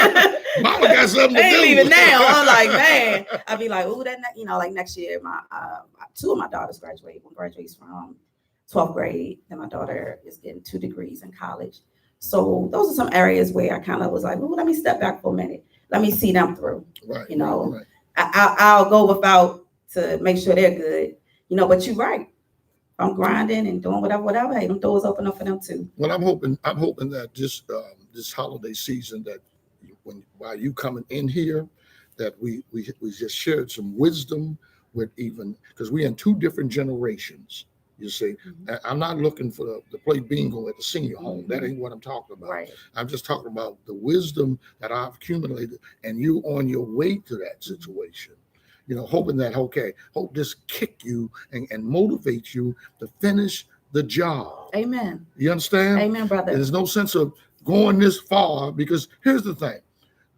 Mama got something to do. Ain't leaving now. I'm like, man. I'd be like, ooh, like next year, my two of my daughters graduate. One graduates from 12th grade, and my daughter is getting 2 degrees in college. So those are some areas where I kind of was like, ooh, let me step back for a minute. Let me see them through. Right. Right. I'll go without to make sure they're good. But you're right. I'm grinding and doing whatever. Hey, them doors open up for them too. Well, I'm hoping that this holiday season, that while you coming in here, that we just shared some wisdom with, even because we're in 2 different generations. You see, I'm not looking to play bingo at the senior home. That ain't what I'm talking about. Right. I'm just talking about the wisdom that I've accumulated, and you on your way to that situation. Hoping that, hope this kick you and motivate you to finish the job. Amen. You understand? Amen, brother. There's no sense of going this far, because here's the thing.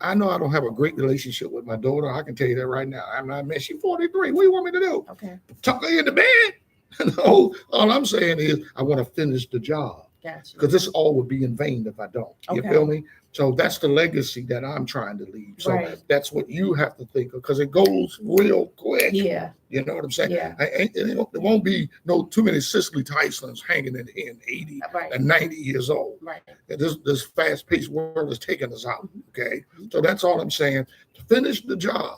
I know I don't have a great relationship with my daughter. I can tell you that right now. I'm not, man, she's 43. What do you want me to do? Okay. Tuck her in the bed? No, all I'm saying is I want to finish the job. Gotcha. Because this all would be in vain if I don't. You feel me? So that's the legacy that I'm trying to leave. So that's what you have to think of, because it goes real quick. Yeah. You know what I'm saying? Yeah. There won't be too many Cicely Tysons hanging in here in 80 and 90 years old. Right. This fast-paced world is taking us out. Okay. So that's all I'm saying. To finish the job,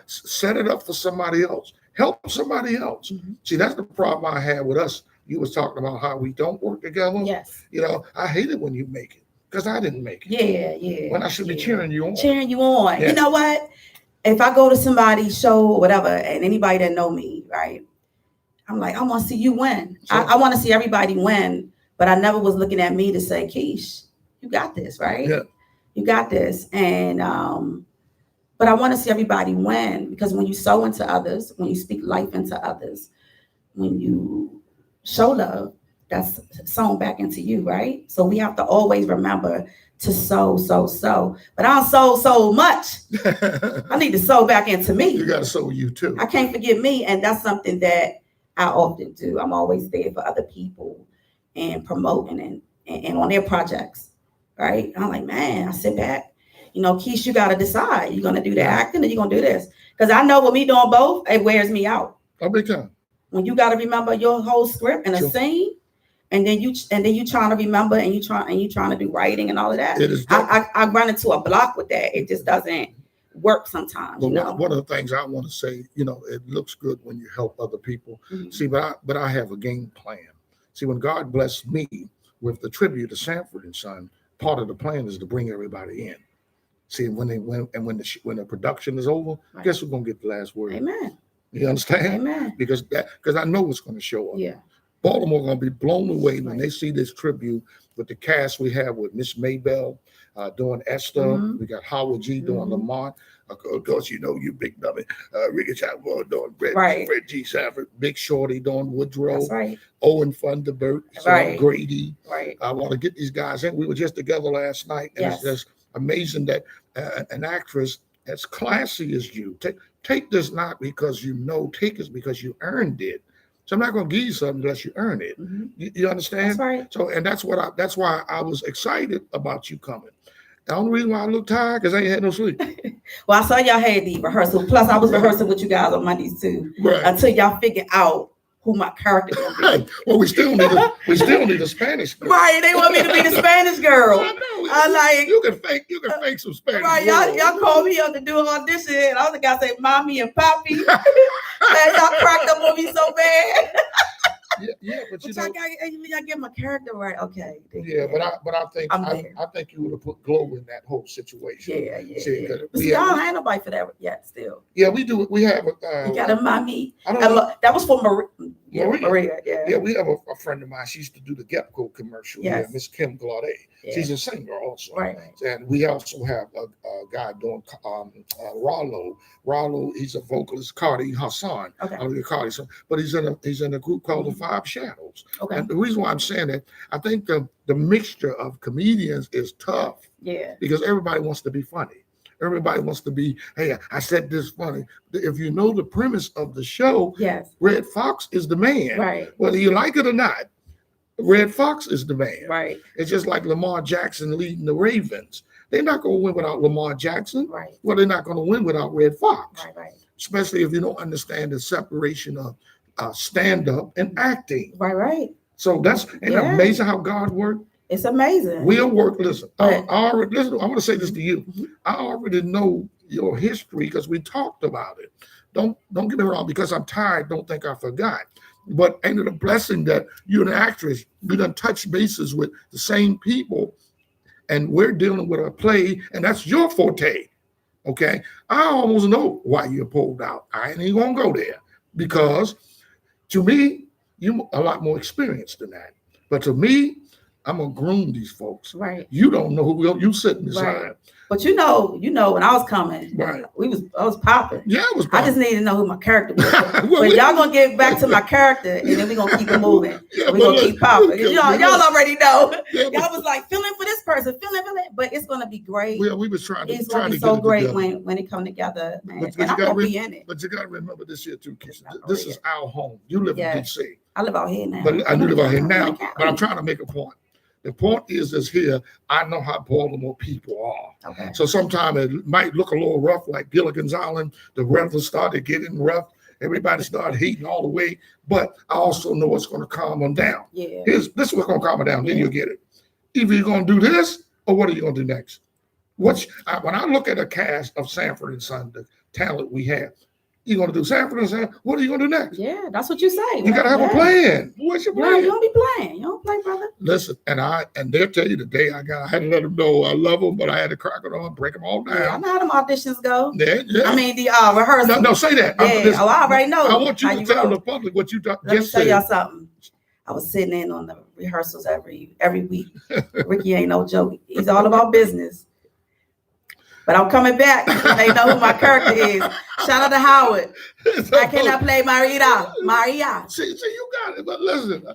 set it up for somebody else. Help somebody else. See, that's the problem I had with us. You was talking about how we don't work together. Yes. I hate it when you make it, because I didn't make it. Yeah. When I should be cheering you on. Yeah. You know what? If I go to somebody's show or whatever, and anybody that know me, right, I'm like, I want to see you win. Sure. I want to see everybody win, but I never was looking at me to say, Keish, you got this, right? Yeah. You got this. And but I want to see everybody win, because when you sow into others, when you speak life into others, when you show love, that's sown back into you, right? So we have to always remember to sow. But I don't sow so much. I need to sow back into me. You got to sow you too. I can't forget me, and that's something that I often do. I'm always there for other people and promoting and on their projects, right? I'm like, man, I sit back. Keish, you got to decide. You're going to do the acting or you're going to do this? Because I know with me doing both, it wears me out. Oh, big time. When you got to remember your whole script and a scene, and then you trying to remember, and you trying to do writing and all of that. I run into a block with that. It just doesn't work sometimes. Well, one of the things I want to say, it looks good when you help other people. See, but I have a game plan. See, when God blessed me with the tribute to Sanford and Son, part of the plan is to bring everybody in. See, when the production is over, guess who's gonna get the last word? Amen. You understand? Amen. Because I know it's gonna show up. Yeah. Baltimore gonna be blown away when they see this tribute with the cast we have with Miss Maybell doing Esther. We got Howard G doing Lamont. Of course, you big dummy. Rickey doing Fred G. Sanford, Big Shorty doing Woodrow. That's right. Owen Thunderbird, Grady. Right. I want to get these guys in. We were just together last night, and it's just amazing that an actress as classy as you take this not because take this because you earned it. So I'm not going to give you something unless you earn it. You understand? That's right. So, and that's why I was excited about you coming. The only reason why I look tired because I ain't had no sleep. Well, I saw y'all had the rehearsal. Plus, I was rehearsing with you guys on Mondays too. Right. Until y'all figure out who my character gonna be. Well, we still need a Spanish girl. Right. They want me to be the Spanish girl. I know. I like you can fake some Spanish. Right. Y'all called me up to do an audition, and I was the guy say mommy and papi. Man, y'all cracked up on me so bad. but you But know, I get my character right. Okay. yeah, but I think I think you would have put glow in that whole situation. Yeah. But see, I don't have nobody for that yet. Still. Yeah, we do. We have. You gotta remind me. I don't know. That was for Maria. Maria. Yeah, we have a friend of mine. She used to do the Gepco commercial. Yes. Yeah, Miss Kim Glaudet. Yeah. She's a singer also. Right. And we also have a guy doing Rollo. Rollo, he's a vocalist. Cardi Hassan. Okay. Cardi, but he's in a group called the Five Shadows. Okay. And the reason why I'm saying that, I think the mixture of comedians is tough. Yeah. Because everybody wants to be funny. Everybody wants to be, hey, I said this funny. If you know the premise of the show, yes, Red Fox is the man. Right. Whether you like it or not, Red Fox is the man. Right. It's just like Lamar Jackson leading the Ravens. They're not going to win without Lamar Jackson. Right. Well, they're not going to win without Red Fox. Right. Especially if you don't understand the separation of stand-up and acting. Right. So that's amazing how God worked. It's amazing. We'll work. Listen, I want to say this to you. Mm-hmm. I already know your history because we talked about it. Don't get me wrong. Because I'm tired, don't think I forgot. But ain't it a blessing that you're an actress? You done touch bases with the same people, and we're dealing with a play, and that's your forte. Okay, I almost know why you pulled out. I ain't even gonna go there because, to me, you a lot more experienced than that. But to me, I'm gonna groom these folks. Right. You don't know who you sitting beside. Right. But you know, when I was coming, right? I was popping. Yeah, I was popping. I just needed to know who my character was. But y'all gonna get back to my character, and then we're gonna keep it moving. We're gonna keep popping. Y'all already know. Yeah, y'all was like feeling for this person, feeling, but it's gonna be great. Well, we was trying to. It's gonna be so great when it come together, man. And I'm gonna be in it. But you gotta remember this here too, Keisha. This is our home. You live in DC. I live out here now. But I do live out here now. But I'm trying to make a point. The point is here, I know how Baltimore people are. Okay. So sometimes it might look a little rough, like Gilligan's Island. The weather started getting rough. Everybody started heating all the way. But I also know it's going to calm them down. Yeah. This is what's going to calm them down. Then you'll get it. Either you're going to do this, or what are you going to do next? When I look at a cast of Sanford and Son, the talent we have, you're going to do Sanford and Son. What are you going to do next? Yeah, that's what you say. You got to have a plan. What's your plan? You don't be playing. You don't play, brother. Listen, and they'll tell you the day I had to let them know I love them, but I had to crack it on, break them all down. Yeah, I know how them auditions go. Yeah. I mean, the rehearsal. No, say that. Yeah, I already know. I want you to tell the public what you just said. Let me tell y'all something. I was sitting in on the rehearsals every week. Rickey ain't no joke. He's all about business. But I'm coming back. They know who my character is. Shout out to Howard. I cannot play Maria. See, you got it. But listen.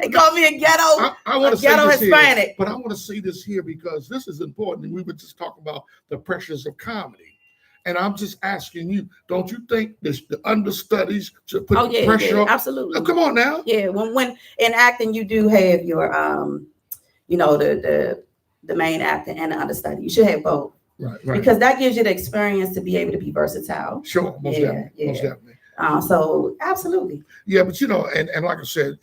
They call me a ghetto. I want to ghetto say this Hispanic. Here, but I want to say this here because this is important. And we were just talking about the pressures of comedy. And I'm just asking you, don't you think the understudies should put pressure on? Absolutely. Oh, come on now. Yeah, when in acting you do have your the main actor and the understudy. You should have both. Right. Because that gives you the experience to be able to be versatile. Sure, most definitely. So absolutely. Yeah, but and like I said,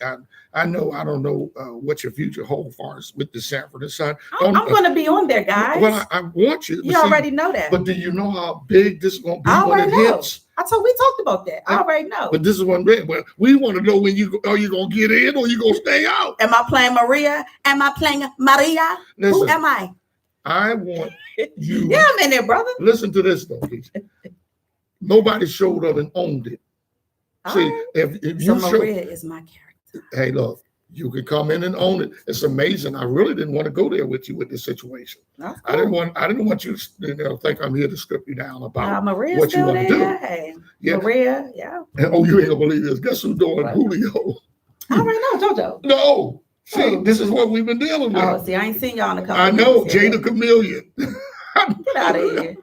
I don't know what your future holds for us with the Sanford and Son. I'm going to be on there, guys. Well, I want you. You already know that. But do you know how big this is going to be when it hits? We talked about that. I already know. But this is one big. Well, we want to know when are you going to get in or you going to stay out? Am I playing Maria? Am I playing Maria? Listen, who am I? I want you. Yeah, I'm in there, brother. Listen to this, though, Keisha. Nobody showed up and owned it. See, if you Maria is my character. Hey, look, you could come in and own it. It's amazing. I really didn't want to go there with you with this situation. Cool. I didn't want you to think I'm here to strip you down about Maria's what you want to do. Hey, yeah. Maria, yeah. And, you ain't gonna believe this. Guess who's doing Julio? I already know, JoJo. No. See, this is what we've been dealing with. Oh, see, I ain't seen y'all in a couple. I know, Jada Chameleon. Get out of here.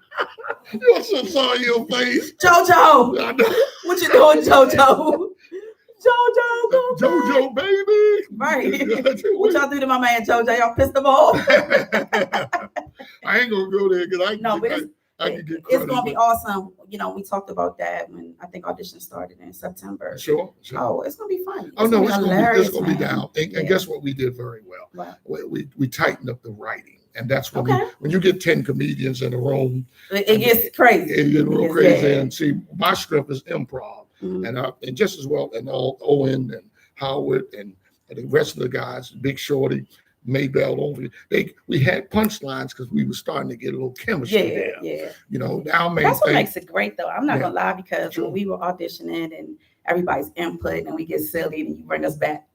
You so saw your face. JoJo. What you doing, JoJo? JoJo, baby. Right. What y'all do to my man JoJo? Y'all pissed him off. I ain't gonna go there because I can get credit. It's gonna be awesome. We talked about that when I think audition started in September. Sure. Oh, it's gonna be fun. It's gonna be down. And guess what? We did very well. We tightened up the writing. And that's when when you get 10 comedians in a room, it gets crazy. It gets real crazy. And see, my strength is improv. and just as well, and all Owen and Howard and the rest of the guys, Big Shorty, Maybell, we had punchlines because we were starting to get a little chemistry there. Yeah. You know, now that's what makes it great, though. I'm not gonna lie, because when we were auditioning and everybody's input and we get silly and you bring us back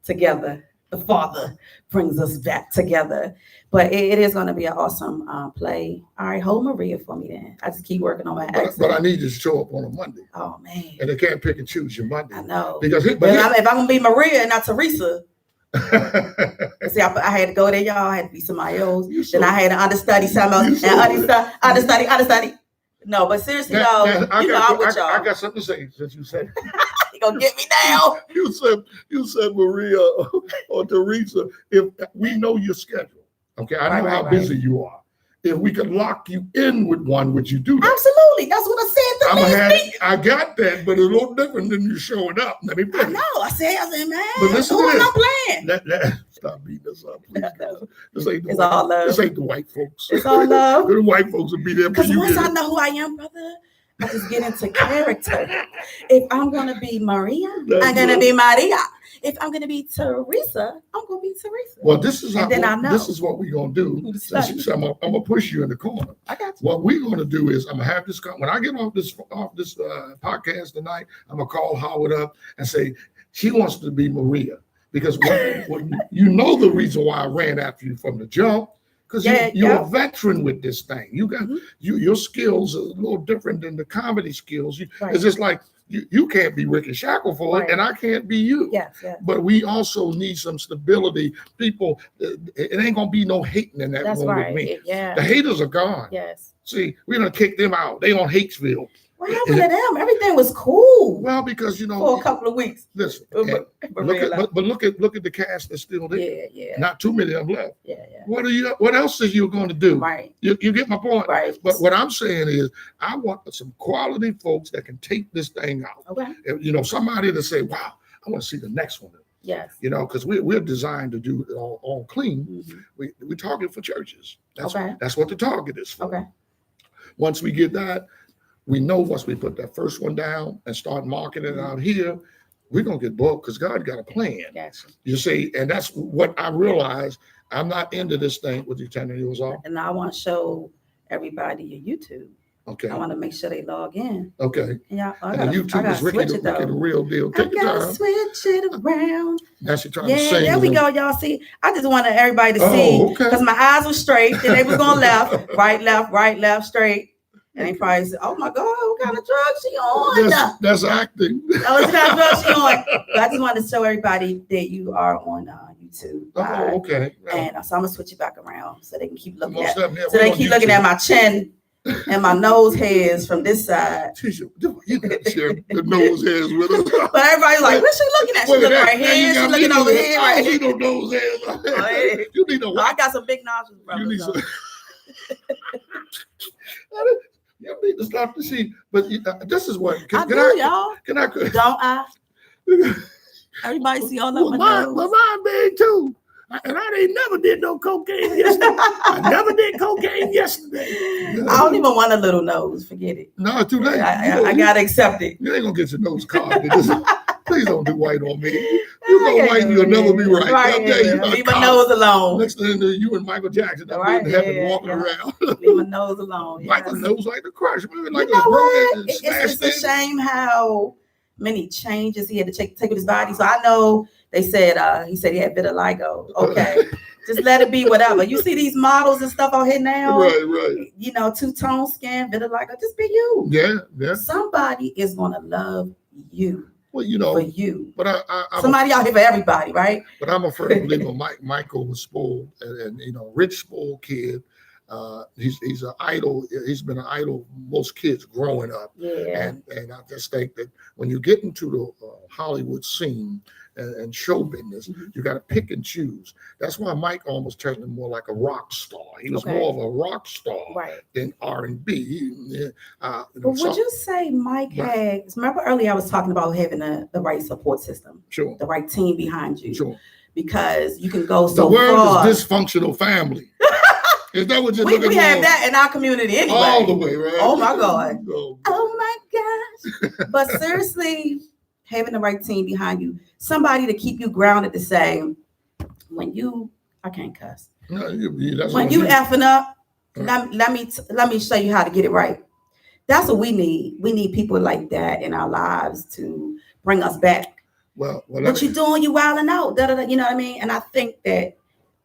together, the Father brings us back together. But it is going to be an awesome play. All right, hold Maria for me then. I just keep working on my accent. But I need you to show up on a Monday. Oh man! And they can't pick and choose your Monday. I know. Because if I'm going to be Maria and not Teresa. See, I had to go there, y'all. I had to be somebody else. Then I had to understudy something else. And understudy. No, but seriously, though, I'm with y'all. I got something to say since you said you gonna get me now. You said Maria or Teresa. If we know your schedule, okay, I know how busy you are. If we could lock you in with one, would you do that? Absolutely. That's what I said. I got that, but it's a little different than you showing up. Let me finish. I know. I said, man. But listen who to am I playing? Stop beating us up, please. No. This ain't the it's all love. This ain't the white folks. It's all love. The white folks will be there. Because once I know who I am, brother, I just get into character. If I'm going to be Maria, I'm going to be Maria. If I'm going to be Teresa, I'm going to be Teresa. Well, this is this is what we're going to do. I'm going to push you in the corner. I got you. What we're going to do is I'm going to have this, when I get off this podcast tonight, I'm going to call Howard up and say, she wants to be Maria. Because when you know the reason why I ran after you from the jump, because you're a veteran with this thing. You got your skills are a little different than the comedy skills. It's just like you can't be Rickey Shackelford and I can't be you. Yes. But we also need some stability. People, it ain't gonna be no hating in that room with me. The haters are gone. Yes. See, we're gonna kick them out. They on Hatesville. What happened to them? Everything was cool. Well, because for a couple of weeks. Listen, look at the cast that's still there. Yeah. Not too many of them left. Yeah. What else is you going to do? Right. You get my point. Right. But what I'm saying is, I want some quality folks that can take this thing out. Okay. Somebody to say, "Wow, I want to see the next one." Yes. Because we're designed to do it all clean. Mm-hmm. We're targeting for churches. That's what the target is for. Okay. Once we get that. We know once we put that first one down and start marketing it out here, we're going to get booked because God got a plan. Gotcha. You see, and that's what I realized. I'm not into this thing with the 10 years off. And I want to show everybody your YouTube. Okay. I want to make sure they log in. Okay. Yeah. And YouTube is Rickey the real deal. Take your time. Switch it around. Now she's trying to sing. There we go, y'all. See, I just wanted everybody to see because my eyes were straight. Then they was going left, right, straight. And they probably said, "Oh my God, what kind of drugs she on?" That's acting. Oh, what kind of drugs she on? But I just wanted to show everybody that you are on YouTube. Oh, okay. And so I'm gonna switch it back around so they can keep looking at. So they keep looking at my chin and my nose hairs from this side. You got to share the nose hairs with us. But everybody's like, "What's she looking at?" She looking right here. She's looking over here. I don't see no nose hairs. You need a I got some big nostrils, brother. You need some. You need to stop to see, but this is what y'all. Can I? Don't I? Everybody see all of my nose. Well, mine big too, and I ain't never did no cocaine yesterday. I never did cocaine yesterday. I don't even want a little nose. Forget it. No, too late. I gotta accept it. You ain't gonna get your nose carved. Please don't do white on me. You go white, you'll never be right. Leave my nose alone. Next thing you and Michael Jackson in heaven walking around. Leave my nose alone. Michael nose like the Crush. Like you know what? It's a shame how many changes he had to take with his body. So I know they said he said he had vitiligo. Okay. Just let it be whatever. You see these models and stuff out here now. Right. Two-tone skin, vitiligo. Just be you. Yeah. Somebody is gonna love you. Well, for you. But somebody out here for everybody, right? But I'm a firm believer. Michael was spoiled, and rich spoiled kid. He's an idol. He's been an idol most kids growing up. Yeah. And I just think that when you get into the Hollywood scene and show business, you got to pick and choose. That's why Mike almost turned him more like a rock star. He was more of a rock star than R&B. But would you say Mike had? Remember earlier I was talking about having the right support system, the right team behind you, because you can go so far. The word is dysfunctional family. Is that what you're looking for? We have that in our community anyway. All the way, right? Oh my God. Oh my gosh. But seriously, having the right team behind you, somebody to keep you grounded to say, I can't cuss. No, that's when you effing up, let me show you how to get it right. That's what we need. We need people like that in our lives to bring us back. Well, what you doing? You wilding out. You know what I mean? And I think that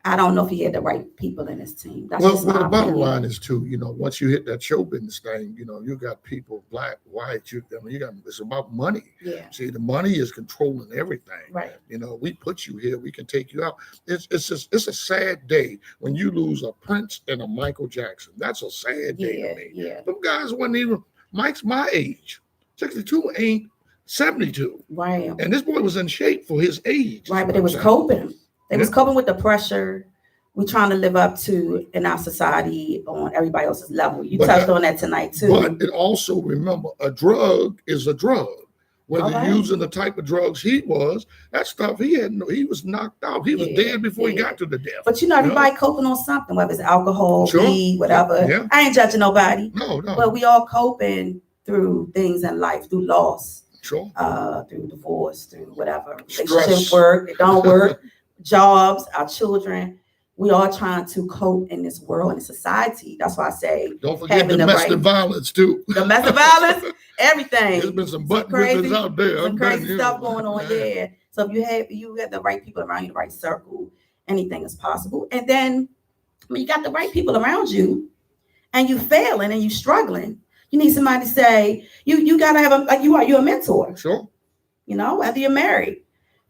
I don't know if he had the right people in his team. That's well, the bottom line is too, once you hit that show business thing, you got people, black, white, it's about money. Yeah. See, the money is controlling everything. Right. We put you here, we can take you out. It's a sad day when you lose a Prince and a Michael Jackson. That's a sad day to me. Yeah. Them guys wasn't even, Mike's my age. 62 ain't 72. Right. And this boy was in shape for his age. Right, but it was coping. They was coping with the pressure we're trying to live up to in our society on everybody else's level. You touched on that tonight too. But it also, remember, a drug is a drug. Whether you're using the type of drugs he was, that stuff he was knocked out. He was dead before he got to the death. But everybody coping on something, whether it's alcohol, weed, whatever. Yeah. I ain't judging nobody. No. But we all coping through things in life, through loss. Sure. Through divorce, through whatever. Relationships work, it don't work. Jobs, our children, we all trying to cope in this world and society. That's why I say, don't forget domestic violence too. Domestic violence, everything. There's been some buttons out there. Some crazy stuff going on. Yeah. So if you have the right people around you, the right circle, anything is possible. And then when you got the right people around you, and you failing and you struggling, you need somebody to say you gotta have you're a mentor. Sure. Whether you're married.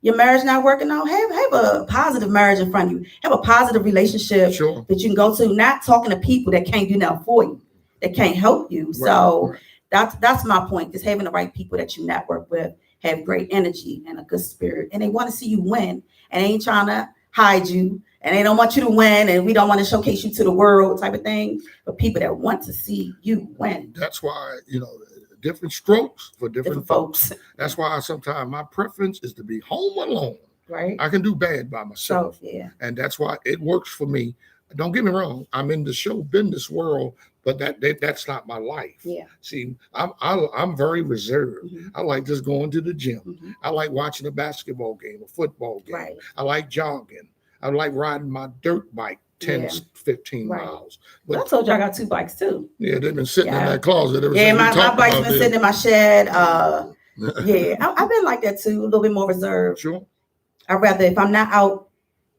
Your marriage not working out, have a positive marriage in front of you. Have a positive relationship that you can go to, not talking to people that can't do nothing for you, that can't help you. Right, so that's my point, just having the right people that you network with, have great energy and a good spirit. And they want to see you win. And they ain't trying to hide you. And they don't want you to win. And we don't want to showcase you to the world type of thing. But people that want to see you win. That's why, different strokes for different folks. That's why sometimes my preference is to be home alone. Right. I can do bad by myself. And that's why it works for me. Don't get me wrong. I'm in the show business world, but that's not my life. Yeah. See, I'm very reserved. Mm-hmm. I like just going to the gym. Mm-hmm. I like watching a basketball game, a football game. Right. I like jogging. I like riding my dirt bike 10, 15 miles. But I told you I got 2 bikes too. Yeah, they've been sitting in that closet. My bike's been sitting in my shed. I've been like that too, a little bit more reserved. Sure. I'd rather, if I'm not out,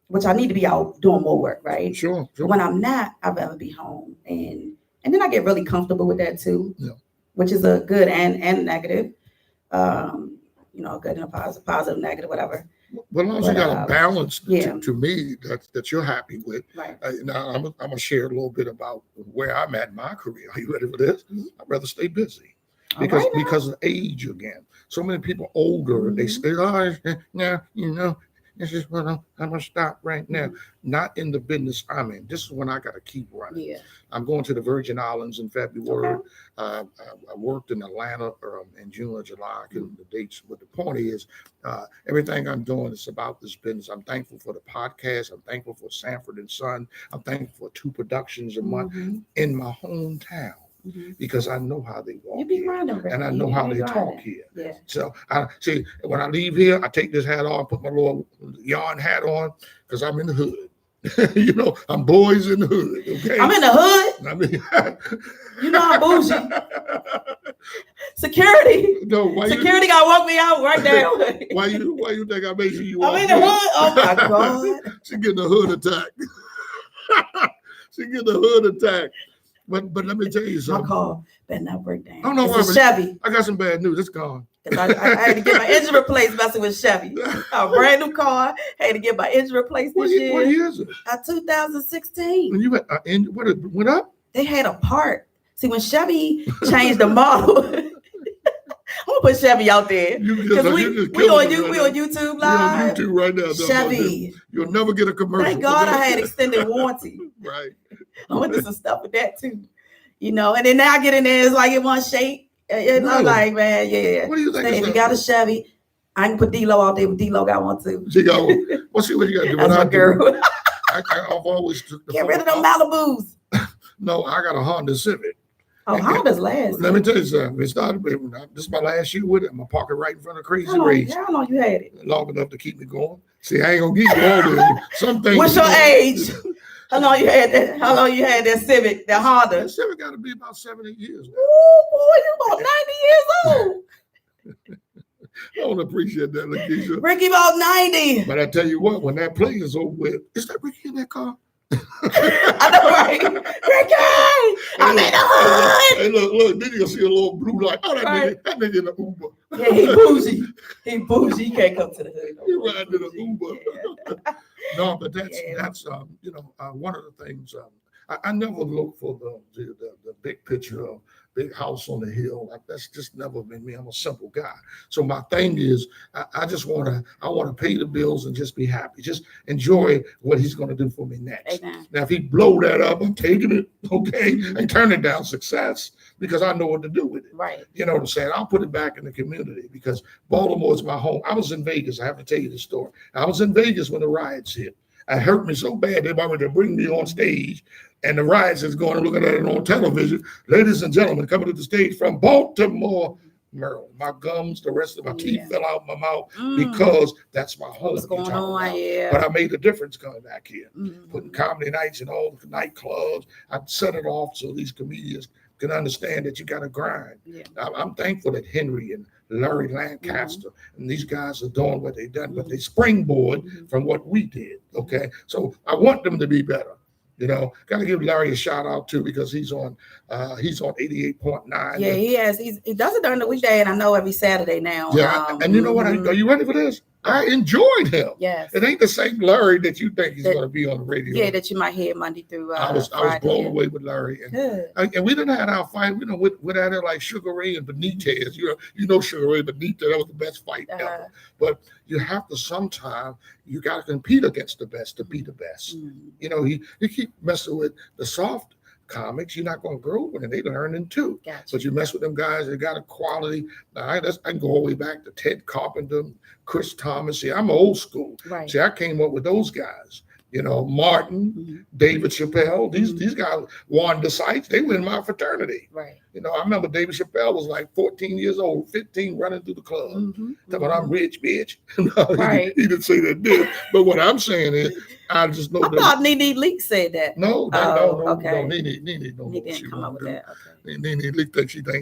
which I need to be out doing more work, right? Sure. But when I'm not, I'd rather be home. And then I get really comfortable with that too, which is a good and negative. Good and a positive, negative, whatever. Well, as long as you got a balance to me that you're happy with. Right. Now, I'm going to share a little bit about where I'm at in my career. Are you ready for this? Mm-hmm. I'd rather stay busy because of age again. So many people older, they say, this is what I'm going to stop right now. Mm-hmm. Not in the business I'm in. This is when I got to keep running. Yeah. I'm going to the Virgin Islands in February. I worked in Atlanta in June or July. I get the dates. But the point is, everything I'm doing is about this business. I'm thankful for the podcast. I'm thankful for Sanford and Son. I'm thankful for 2 productions a month in my hometown. Mm-hmm. Because I know how they walk here, and I know how they talk here. Yeah. So I see when I leave here, I take this hat on, put my little yarn hat on, because I'm in the hood. I'm boys in the hood. Okay, I'm in the hood. I'm bougie. Security. No, security gotta walk me out right now. Why you think I made sure you? I'm in the hood. Oh my God. She getting the hood attack. She getting the hood attack. But let me tell you something. My car better not break down. Oh, no, it's a Chevy. I got some bad news. It's gone. I had to get my engine replaced messing with Chevy. A brand new car. Had to get my engine replaced this year. What year is it? 2016. When you had what it went up? They had a part. See, when Chevy changed the model, I'm gonna put Chevy out there because we on YouTube live. You're on YouTube right now. Chevy. You'll never get a commercial. Thank God I had extended warranty. Right. I went to some stuff with that too, and then now I get in there, it's like it won't shake. And I'm like, man, yeah. What do you think? If you got a Chevy, I can put D-Lo out there, but D-Lo got one too. She got one. Well, see what you got to do. That's my girl. I've always took get rid of them Malibus. No, I got a Honda Civic. Oh, Honda's last. Let me tell you something. It started. This is my last year with it. I'm gonna park it right in front of Crazy Race. How long you had it? Long enough to keep me going. See, I ain't gonna give you all the some things. What's your age? How long you had that? How long you had that Civic, that Honda? That Civic got to be about 7, 8 years. Oh boy, you about 90 years old. I don't appreciate that, Lakeisha. Rickey about 90. But I tell you what, when that play is over with, is that Rickey in that car? I know, right? Rickey, I'm in the hood. Hey, look, then you'll see a little blue light. Oh, that nigga in the Uber. Yeah, he bougie. He bougie. He can't come to the hood. He riding in the Uber. Yeah. No, but that's one of the things. I never look for the big picture of big house on the hill. That's just never been me. I'm a simple guy. So my thing is, I just want to pay the bills and just be happy. Just enjoy what he's going to do for me next. Amen. Now, if he blow that up, I'm taking it, okay, and turning down success because I know what to do with it. Right. You know what I'm saying? I'll put it back in the community because Baltimore is my home. I was in Vegas. I have to tell you the story. I was in Vegas when the riots hit. It hurt me so bad they wanted to bring me on stage, and the riots is going and looking at it on television. Ladies and gentlemen, coming to the stage from Baltimore, Maryland. My gums, the rest of my teeth fell out my mouth because that's my home. What's going on? Yeah. But I made a difference coming back here, putting comedy nights in all the nightclubs. I set it off so these comedians can understand that you got to grind. Yeah. I'm thankful that Henry and Larry Lancaster and these guys are doing what they've done, but they springboard from what we did. Okay, so I want them to be better. You know, got to give Larry a shout out too because he's on 88.9. Yeah, he has. He does it during the weekday, and I know every Saturday now. Yeah, and you know what? Are you ready for this? I enjoyed him. Yes. It ain't the same Larry that you think he's going to be on the radio. Yeah, that you might hear Monday through I was blown away with Larry. And we didn't have our fight. You know, with out there like Sugar Ray and Benitez. You know Sugar Ray and Benitez. That was the best fight ever. But you have to sometimes, you got to compete against the best to be the best. You know, you keep messing with the soft comics, you're not going to grow with them. They learning too. Gotcha. But you mess with them guys that got a quality. I can go all the way back to Ted Carpenter, Chris Thomas. See, I'm old school. Right. See, I came up with those guys. You know, Martin, David Chappelle. These guys, Wanda Sykes, they were in my fraternity. Right. You know, I remember David Chappelle was like 14 years old, 15, running through the club. But I'm rich, bitch. No, right. he didn't say that, did. But what I'm saying is, I just know I thought Nene Leak said that. No, okay. Nene don't he didn't come up with that. Okay. Nene Leak thinks she done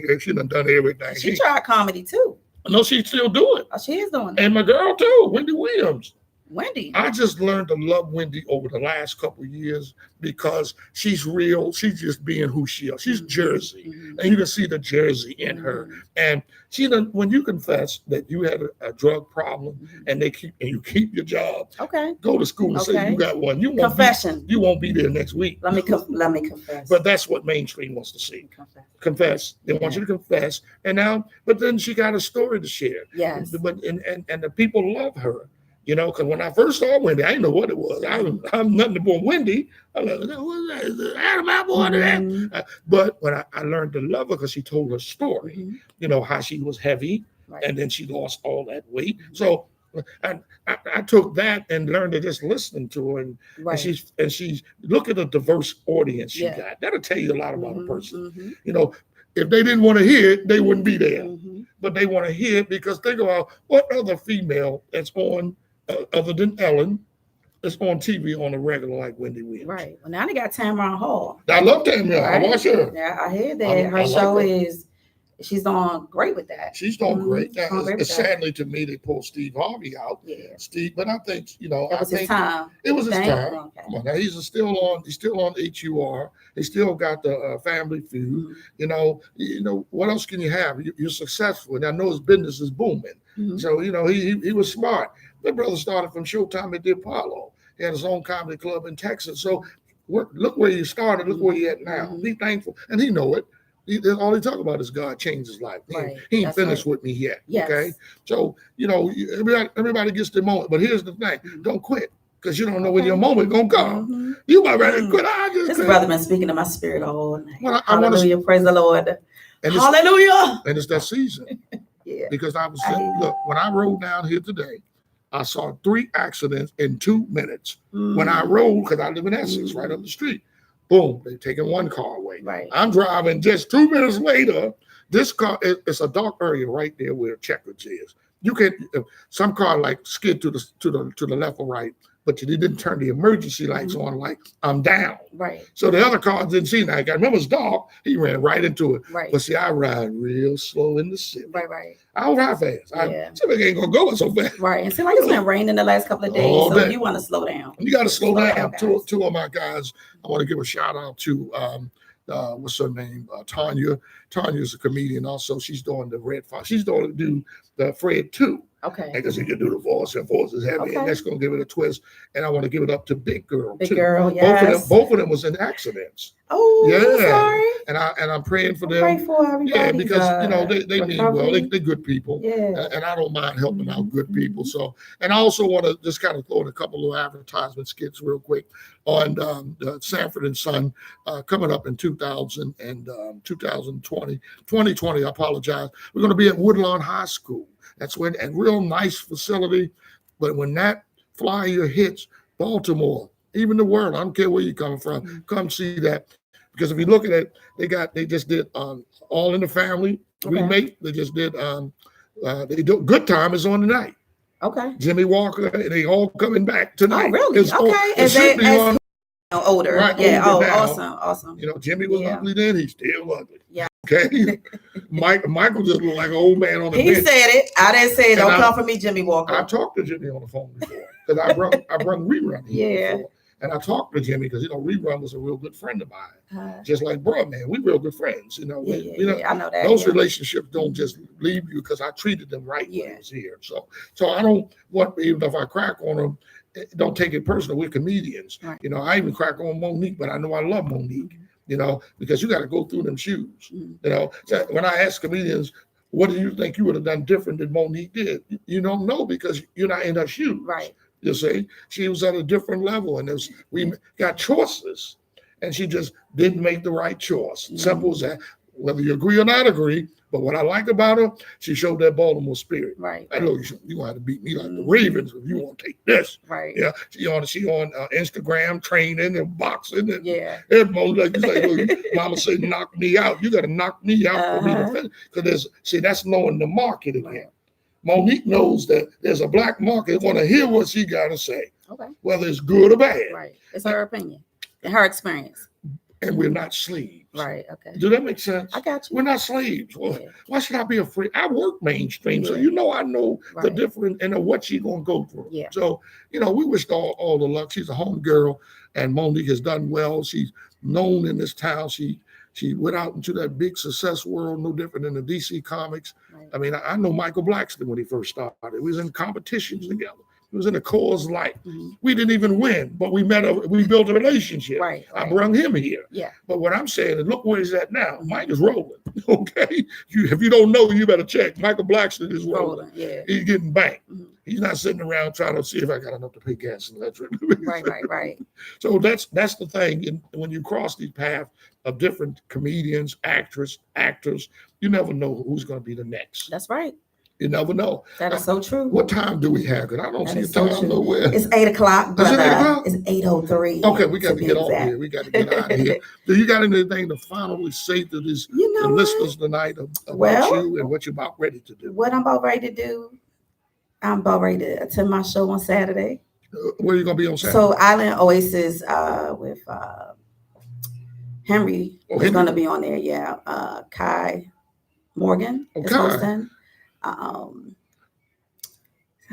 everything. She tried comedy too. No, she still do it. Oh, she is doing it. And my girl too, Wendy Williams. Wendy. I just learned to love Wendy over the last couple of years because she's real. She's just being who she is. She's Jersey, and you can see the Jersey in her. And she done, when you confess that you had a drug problem and you keep your job. Okay. Go to school and say you got one. You won't be there next week. Let me confess. But that's what mainstream wants to see. Confess. They want you to confess. And now, but then she got a story to share. Yes. But and the people love her. You know, because when I first saw Wendy, I didn't know what it was. I'm nothing but Wendy. I'm like, what's that? Adam, my boy, that. But when I learned to love her because she told her story, you know, how she was heavy and then she lost all that weight. So I took that and learned to just listen to her. And she's look at the diverse audience she got. That'll tell you a lot about a person. You know, if they didn't want to hear it, they wouldn't be there. But they want to hear it because think about what other female that's on other than Ellen, it's on TV on a regular like Wendy Williams. Right. Well, now they got Tamron Hall. I love Tamron. Right? I watch her. Yeah, I hear that. Her show is, she's doing great with that. She's doing great. Now, sadly to me, they pulled Steve Harvey out. Yeah. Steve, but I think, you know, it was his time. It was his time. Okay. Come on, now he's still on HUR. He still got the Family Feud. You know, what else can you have? You're successful. And I know his business is booming. So, you know, he was smart. That brother started from Showtime at the Apollo. He had his own comedy club in Texas. So look where you started. Look where you're at now. Be thankful. And he know it. All he talk about is God changed his life. He ain't finished with me yet. Yes. Okay. So, you know, everybody gets their moment. But here's the thing. Don't quit. Because you don't know when your moment gonna come. You might rather quit. This brother been speaking to my spirit all night. Well, hallelujah. Praise the Lord. And hallelujah. And it's that season. Because I was saying, look, when I rode down here today, I saw 3 accidents in 2 minutes. When I rode, because I live in Essex, right up the street. Boom, they're taking one car away. Right. I'm driving just 2 minutes later. This car, it's a dark area right there where Checkers is. You can some car like skid to the left or right, but you didn't turn the emergency lights on. Like I'm down. Right. So the other car didn't see that. I remember it's dark. He ran right into it. Right. But see, I ride real slow in the city. Right. I don't ride fast. Yeah. Civic ain't gonna go so fast. Right. And it seems like it's been raining the last couple of days, All so day. you want to slow down. You got to slow down. guys. Two of my guys. I want to give a shout out to what's her name? Tanya. Tanya's a comedian also. She's doing the Red Fox. She's going to do the Fred 2. Okay. Because he can do the voice. Her voice is heavy, and that's going to give it a twist. And I want to give it up to Big Girl Big too. Girl, yes. Both of them was in accidents. Oh, Yeah. I'm sorry. And I'm praying for them. Pray for everybody. Yeah, because they mean well. They're good people. Yeah. And I don't mind helping out good people. So, and I also want to just kind of throw in a couple of advertisement skits real quick on Sanford and Son coming up in 2020. I apologize. We're going to be at Woodlawn High School. That's when a real nice facility. But when that flyer hits Baltimore, even the world, I don't care where you're coming from, come see that. Because if you look at it, they just did All in the Family remake. They just did they do Good Time is on tonight. Okay. Jimmy Walker and they all coming back tonight. Oh, really? It should be on older. Right, yeah. older now. Awesome. Jimmy was ugly then. He's still ugly. Yeah. Okay. Michael just looked like an old man on the He bench. said it. I didn't say it. Don't And come for me, Jimmy Walker. I talked to Jimmy on the phone before because I brung Rerun here before. And I talked to Jimmy because Rerun was a real good friend of mine. Just like bro, man, we real good friends. I know that. Those relationships don't just leave you because I treated them right when I was here. So I don't want, even if I crack on them, don't take it personal. We're comedians. Right. I even crack on Monique, but I know I love Monique. Because you got to go through them shoes. So when I ask comedians, what do you think you would have done different than Monique did? You don't know because you're not in her shoes. Right. You see, she was at a different level, and we got choices, and she just didn't make the right choice. Simple as that. Whether you agree or not agree, but what I like about her, she showed that Baltimore spirit. Right. Like, look, you gonna have to beat me like the Ravens if you want to take this. Right. Yeah. She on Instagram training and boxing and everyone like you say, look, Mama said, knock me out. You got to knock me out for me to finish. Because that's knowing the market again. Right. Monique knows that there's a black market. Want to hear what she got to say. Okay. Whether it's good or bad. Right. It's her opinion and her experience. And we're not slaves. Right. Okay. Do that make sense? I got you. We're not slaves. Well, why should I be afraid? I work mainstream, so I know the difference and what she's gonna go through. Yeah. So we wish all the luck. She's a home girl, and Monique has done well. She's known in this town. She went out into that big success world, no different than the DC Comics. Right. I mean, I know Michael Blackston when he first started. We was in competitions together. It was in a cause light. We didn't even win, but we built a relationship. Right. I brought him here. Yeah. But what I'm saying is, look where he's at now. Mike is rolling. Okay. If you don't know, you better check. Michael Blackston is rolling. Yeah. He's getting banked. He's not sitting around trying to see if I got enough to pay gas and electric. Right. So that's the thing. And when you cross these paths of different comedians, actors, you never know who's going to be the next. That's right. You never know. That is so true. What time do we have? Because I don't see a time nowhere. It's 8 o'clock. Is it 8 o'clock? It's 8:03. Okay, we got to get off here. We got to get out of here. Do you got anything to finally say to the listeners tonight about you and what you're about ready to do? What I'm about ready to do, I'm about ready to attend my show on Saturday. Where are you going to be on Saturday? So Island Oasis with Henry is going to be on there. Yeah. Kai Morgan is hosting. I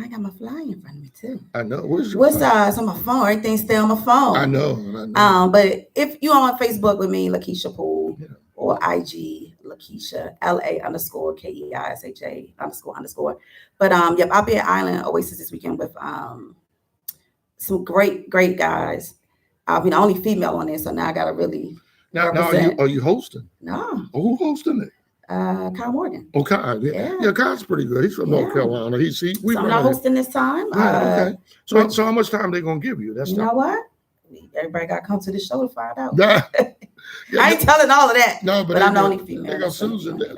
got my flyer in front of me too. I know. What's it's on my phone? Everything's still on my phone. I know. But if you're on Facebook with me, Lakeisha Poole, or IG Lakeisha LA_KEISHA__. But I'll be at Island Oasis this weekend with some great guys. I'll be the only female on there, so now I gotta really. Now are you hosting? No. Who hosting it? Kai Morgan. Oh, Kai. Yeah, Kai's pretty good. He's from North Carolina. So I'm not hosting this time. Okay. So how much time they gonna give you? You know what? Everybody got to come to the show to find out. I ain't telling all of that. No, but I'm the only female. They got Susan there.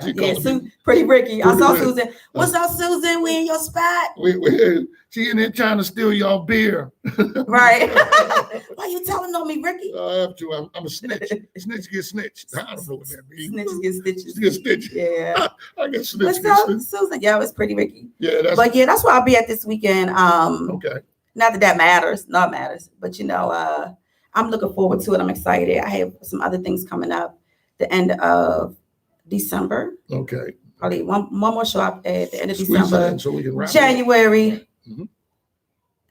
Pretty Rickey. I saw Susan. What's up, Susan? We in your spot. She in there trying to steal y'all beer. Right. Why you telling on me, Rickey? I have to. I'm a snitch. Snitch get snitched. I don't know what that means. Snitches get stitches. Get stitched. Yeah. I guess snitch But get stitched. Susan, yeah, it's pretty Rickey. Yeah, but yeah, that's where I'll be at this weekend. Okay. Not that matters, not matters, but I'm looking forward to it. I'm excited. I have some other things coming up the end of December. Okay. Probably one more show up at the end of December. So we can wrap January. Mm-hmm.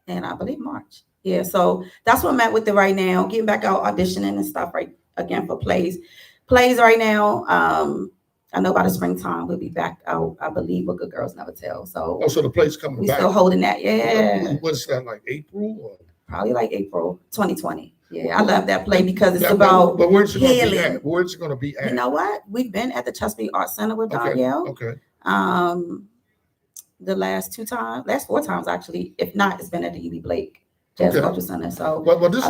And I believe March. Yeah, so that's what I'm at with it right now. Getting back out auditioning and stuff right again for plays. Plays right now. I know by the springtime we'll be back out, I believe, with Good Girls Never Tell. So so the play's coming we back. Still holding that. Yeah. What's that, like April? Or? Probably like April 2020. Yeah, I love that play because it's about but where's it going to be healing. at? Where's it going to be at? You know what? We've been at the Chesapeake Arts Center with Danielle. Okay. The last 4 times actually. If not, it's been at the E.B. Blake Jazz Culture Center. So this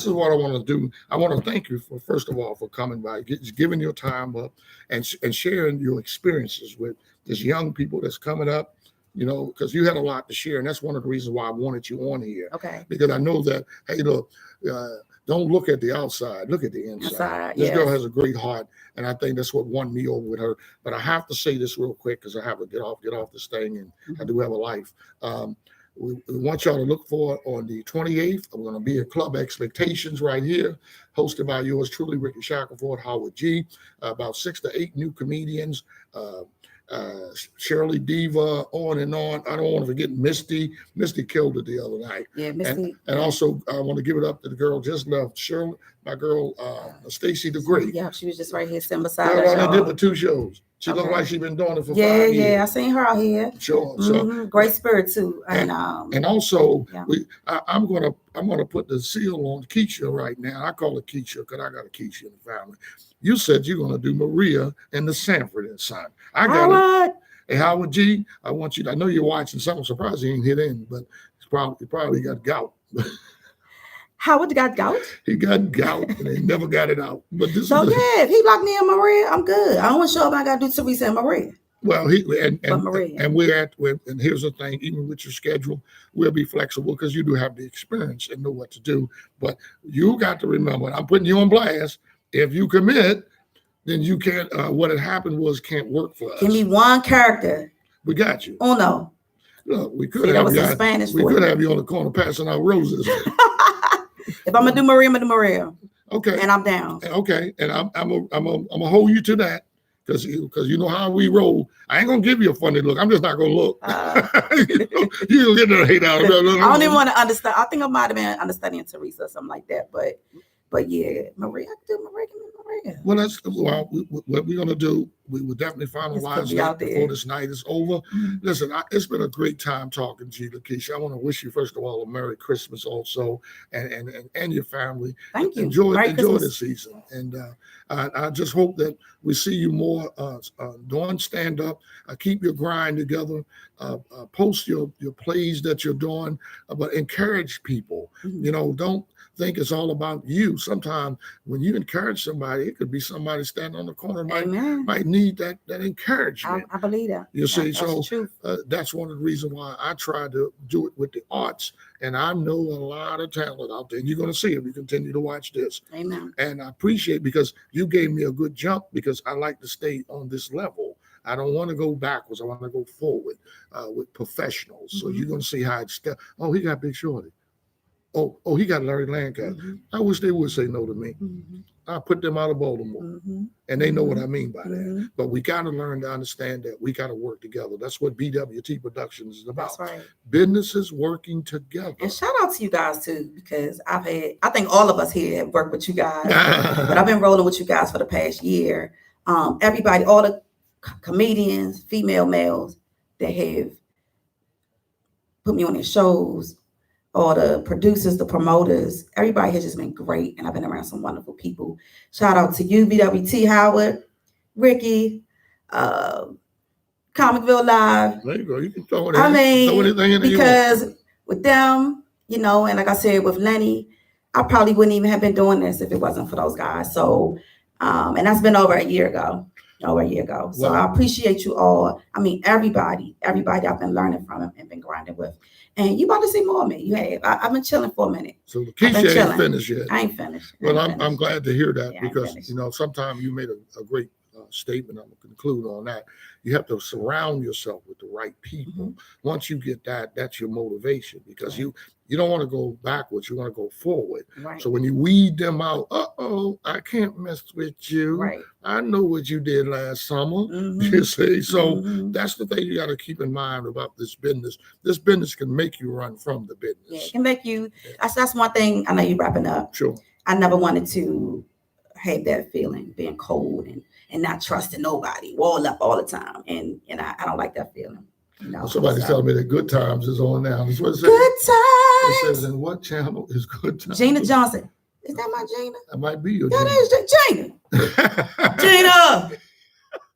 is what I want to do. I want to thank you first of all for coming by, giving your time up, and sharing your experiences with this young people that's coming up. Because you had a lot to share, and that's one of the reasons why I wanted you on here. Okay. Because I know that, hey, look, don't look at the outside, look at the inside. This girl has a great heart, and I think that's what won me over with her. But I have to say this real quick because I have to get off this thing, and I do have a life. We want y'all to look for on the 28th. I'm going to be at Club Expectations right here, hosted by yours truly, Rickey Shackelford, Howard G. About 6 to 8 new comedians. Shirley Diva, on and on. I don't want to forget Misty. Misty killed it the other night. Yeah, Misty. And also, I want to give it up to the girl just left, Shirley, my girl, Stacy the Great. Yeah, she was just right here sitting beside us. I did for 2 shows. She looked like she's been doing it for 5 years. Yeah, I seen her out here. Sure. So great spirit too. And also, I'm gonna put the seal on Keisha right now. I call it Keisha because I got a Keisha in the family. You said you're gonna do Maria and the Sanford and Son. I got it. Hey, Howard G, I want you to, I know you're watching, so I'm surprised he ain't hit in, but he probably got gout. Howard got gout? He got gout and he never got it out. But this if he locked me in Maria, I'm good. I don't want to show up. I got to do Teresa and Maria. Well, and we're at, and here's the thing, even with your schedule, we'll be flexible because you do have the experience and know what to do. But you got to remember, I'm putting you on blast. If you commit, then you can't, what had happened was can't work for us. Give me one character. We got you. Oh, no. Look, we could have you on the corner passing out roses. If I'm gonna do Maria, I'm gonna do Maria. Okay. And I'm down. Okay. And I'm gonna hold you to that because you know how we roll. I ain't gonna give you a funny look. I'm just not gonna look. You don't get no hate out. I don't even want to understand. I think I might have been understanding Teresa or something like that. But yeah, Maria, I can do Maria. Well, what we're gonna do. We will definitely finalize that before this night is over. Mm-hmm. Listen, it's been a great time talking to you, Lakeisha. I want to wish you first of all a Merry Christmas also, and your family. Thank you. Enjoy the season, and I just hope that we see you more doing stand up. Keep your grind together. Post your plays that you're doing, but encourage people. Mm-hmm. Don't think it's all about you. Sometimes when you encourage somebody, it could be somebody standing on the corner might need that encouragement. I believe that. You see, that's one of the reasons why I try to do it with the arts. And I know a lot of talent out there. And you're going to see it if you continue to watch this. Amen. And I appreciate because you gave me a good jump because I like to stay on this level. I don't want to go backwards. I want to go forward with professionals. Mm-hmm. So you're going to see how it's step. Oh, he got Big Shorty. Oh, he got Larry Lancaster. Mm-hmm. I wish they would say no to me. Mm-hmm. I put them out of Baltimore, and they know what I mean by that. But we got to learn to understand that we got to work together. That's what BWT Productions is about. That's right. Businesses working together. And shout out to you guys too, because I think all of us here have worked with you guys, but I've been rolling with you guys for the past year. Everybody, all the comedians, female, males that have put me on their shows, all the producers, the promoters, everybody has just been great. And I've been around some wonderful people. Shout out to you, BWT, Howard, Rickey, Comicville Live. There you go. You can throw it in. Throw anything in because with them, and like I said, with Lenny, I probably wouldn't even have been doing this if it wasn't for those guys. So, and that's been over a year ago. over a year ago. So Well, I appreciate you all. I mean, everybody I've been learning from and been grinding with. And you about to see more of me. You have. I've been chilling for a minute. So I've been Lakeisha ain't chilling. finished yet. I ain't finished. Well, I'm glad to hear that Yeah, I ain't because, finished. you know, sometimes you made a great statement. I'm going to conclude on that. You have to surround yourself with the right people. Mm-hmm. Once you get that, that's your motivation because Right. you don't want to go backwards. You want to go forward. Right. So when you weed them out, I can't mess with you. Right. I know what you did last summer. Mm-hmm. You see, so Mm-hmm. that's the thing you got to keep in mind about this business. This business can make you run from the business. Yeah, it can make you. That's one thing. I know you're wrapping up. Sure. I never wanted to have that feeling, being cold and not trusting nobody, wall up all the time, and I don't like that feeling. You know, somebody's telling me that Good Times is on now. That's what it says. Good Times. It says, in what channel is Good Times? Gina Johnson. Is that my Gina? That might be your That is Gina. Gina.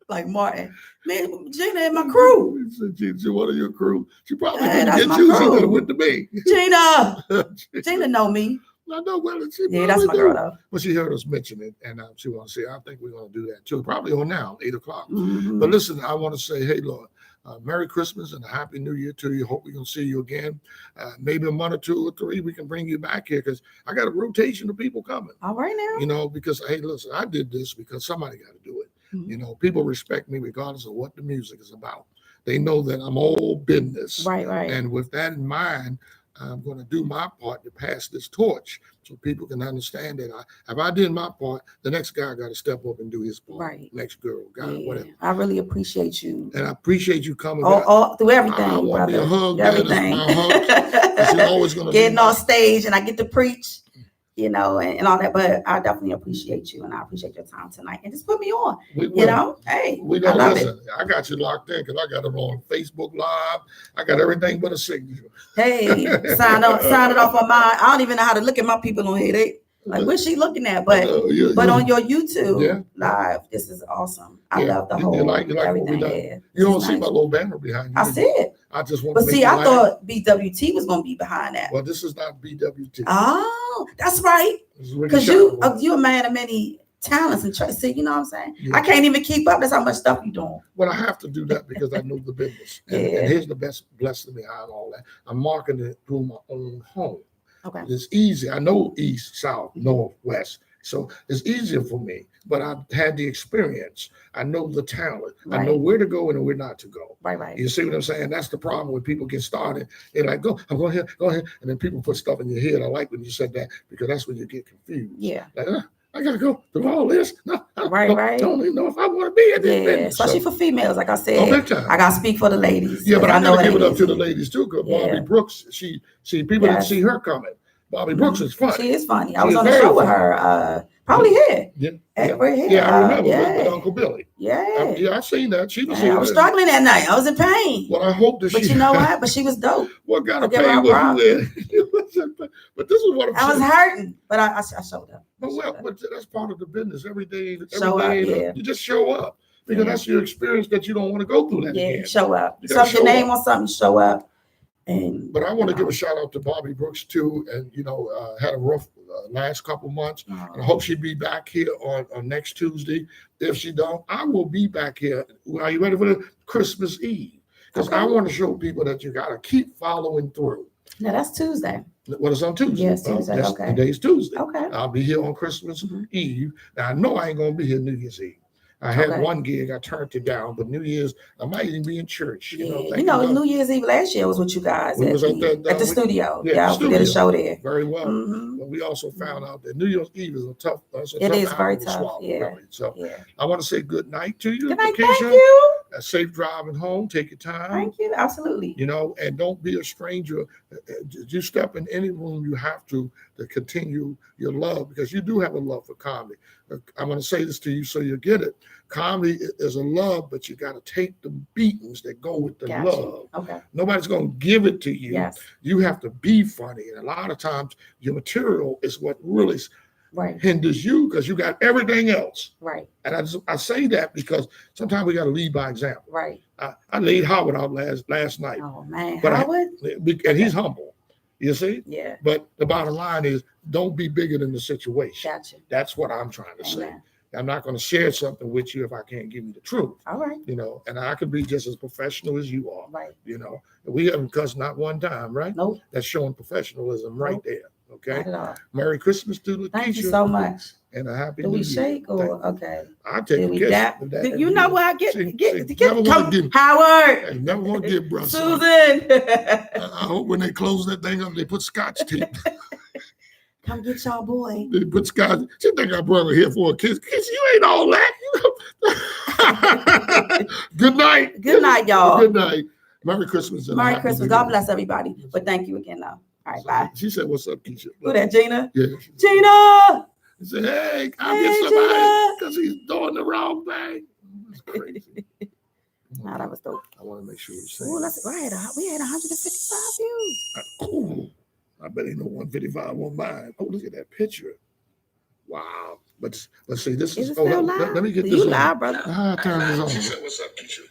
Like Martin. Man, Gina and my crew. She's one of your crew. She probably Yeah, couldn't that's get my you. She crew. could have went to me. Gina. Gina know me. I know well. She Yeah, that's my do. girl though. But she heard us mention it, and she wants to say, I think we're going to do that too. Probably on now, 8 o'clock. Mm-hmm. But listen, I want to say, hey, Lord, Merry Christmas and a Happy New Year to you. Hope we can see you again. Maybe a month or 2 or 3, we can bring you back here because I got a rotation of people coming. All right now. You know, because, hey, listen, I did this because somebody got to do it. Mm-hmm. You know, people respect me regardless of what the music is about. They know that I'm all business. Right. And with that in mind, I'm going to do my part to pass this torch so people can understand that if I did my part, the next guy got to step up and do his part. Right. Next girl, guy, whatever. I really appreciate you. And I appreciate you coming all through everything. I want brother. me a hug. Everything. She's always going to getting on stage and I get to preach, you know, and all that. But I definitely appreciate you and I appreciate your time tonight. And just put me on. You know, hey, we I love listen. I got you locked in because I got it on Facebook Live. I got everything but a signature. Hey, sign it off on mine. I don't even know how to look at my people on here. They like, what's she looking at? But on your YouTube Live, this is awesome. I love the whole you like everything. Yeah, you don't see my little banner behind you. I see it. I just want. But see, I thought BWT was going to be behind that. Well, this is not BWT. Oh, that's right. Because you're a man of many talents and see, you know what I'm saying? Yeah. I can't even keep up. That's how much stuff you're doing. Well, I have to do that because I know the business. And here's the best blessing behind all that. I'm marketing it through my own home. Okay. It's easy. I know east, south, north, west. So it's easier for me. But I've had the experience. I know the talent. Right. I know where to go and where not to go. Right. You see what I'm saying? That's the problem when people get started. They're like, I'm going here, go ahead. And then people put stuff in your head. I like when you said that because that's when you get confused. Yeah. Like, I gotta go through all this. No, right. Don't even know if I want to be at this business. Especially for females, like I said. I gotta speak for the ladies. Yeah, but I gotta give it up to the ladies too, because Barbie Brooks, people didn't see her coming. Bobby Brooks is funny. She is funny. I was on the show with her, probably here. Right here. Yeah, I remember with Uncle Billy. Yeah. I seen that. She was. I was struggling that night. I was in pain. Well, I hope that. But you know what? But she was dope. What kind of pain was you in? But this is what I'm saying. I was hurting, but I showed up. But that's part of the business. Every day, you just show up because that's your experience that you don't want to go through that again. Show up. Sub your name on something. Show up. But I want to give a shout out to Bobby Brooks too, and had a rough last couple months. And I hope she'll be back here on next Tuesday. If she don't, I will be back here. Are you ready for the Christmas Eve? Because I want to show people that you got to keep following through. No, that's Tuesday. Well, it's on Tuesday. Yes, Tuesday. Okay. Today's Tuesday. Okay. I'll be here on Christmas Eve. Now I know I ain't gonna be here New Year's Eve. I had one gig, I turned it down, but New Year's, I might even be in church. New Year's Eve last year was with you guys at the studio. We did a show there. Very well. But we also found out that New Year's Eve is a tough. It is very tough. Really. So I want to say good night to you. Good night, thank you. Safe driving home. Take your time. Thank you. Absolutely. And don't be a stranger. You step in any room you have to continue your love because you do have a love for comedy. I'm going to say this to you so you get it. Comedy is a love, but you got to take the beatings that go with the love. Okay. Nobody's going to give it to you. Yes. You have to be funny. And a lot of times your material is what really hinders you because you got everything else. Right. And I say that because sometimes we got to lead by example. Right. I laid Howard out last night. Oh, man. Howard? And he's humble. You see? Yeah. But the bottom line is don't be bigger than the situation. Gotcha. That's what I'm trying to say. I'm not going to share something with you if I can't give you the truth. All right. You know, and I could be just as professional as you are. Right. You know, we haven't cussed not one time, right? Nope. That's showing professionalism right Nope. there. Okay. Not at all. Merry Christmas to Lakeisha. Thank you so much. And a happy Do New we Year. shake or Thank okay? I'll take Did a we kiss. dap? If that- You know what I get? See, Get never wanna come, give- Howard. Hey, never want to give brother. Susan. I hope when they close that thing up, they put scotch tape. Come get y'all boy. They put scotch. She think I brought her here for a kiss. Kiss, you ain't all that. Good night. Good night, y'all. Good night. Merry Christmas. And a Merry happy Christmas. New God Year. bless everybody. But thank you again, though. All right, bye. She said, "What's up, Keisha?" Who that, Gina? Yeah. Gina. She said, "Hey, I'll Hey, get somebody Gina. because he's doing the wrong thing." It's crazy. Nah, that was dope. I want to make sure you're Ooh, saying. we had 155 views. Cool. I bet ain't no 155 on mine. Oh, look at that picture. Wow. But let's see. This Is is. it still Let live? me get You this on. live, brother? Turn this on. She said, "What's up, Keisha?"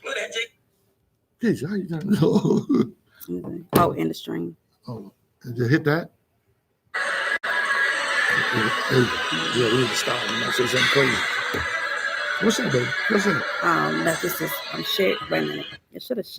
Keisha, how you doing? Oh, in the stream. Oh, did you hit that? Yeah, we need to stop. I'm not saying something crazy. What's that, baby? What's that? That's just I'm shared. Wait a minute. It should have shared.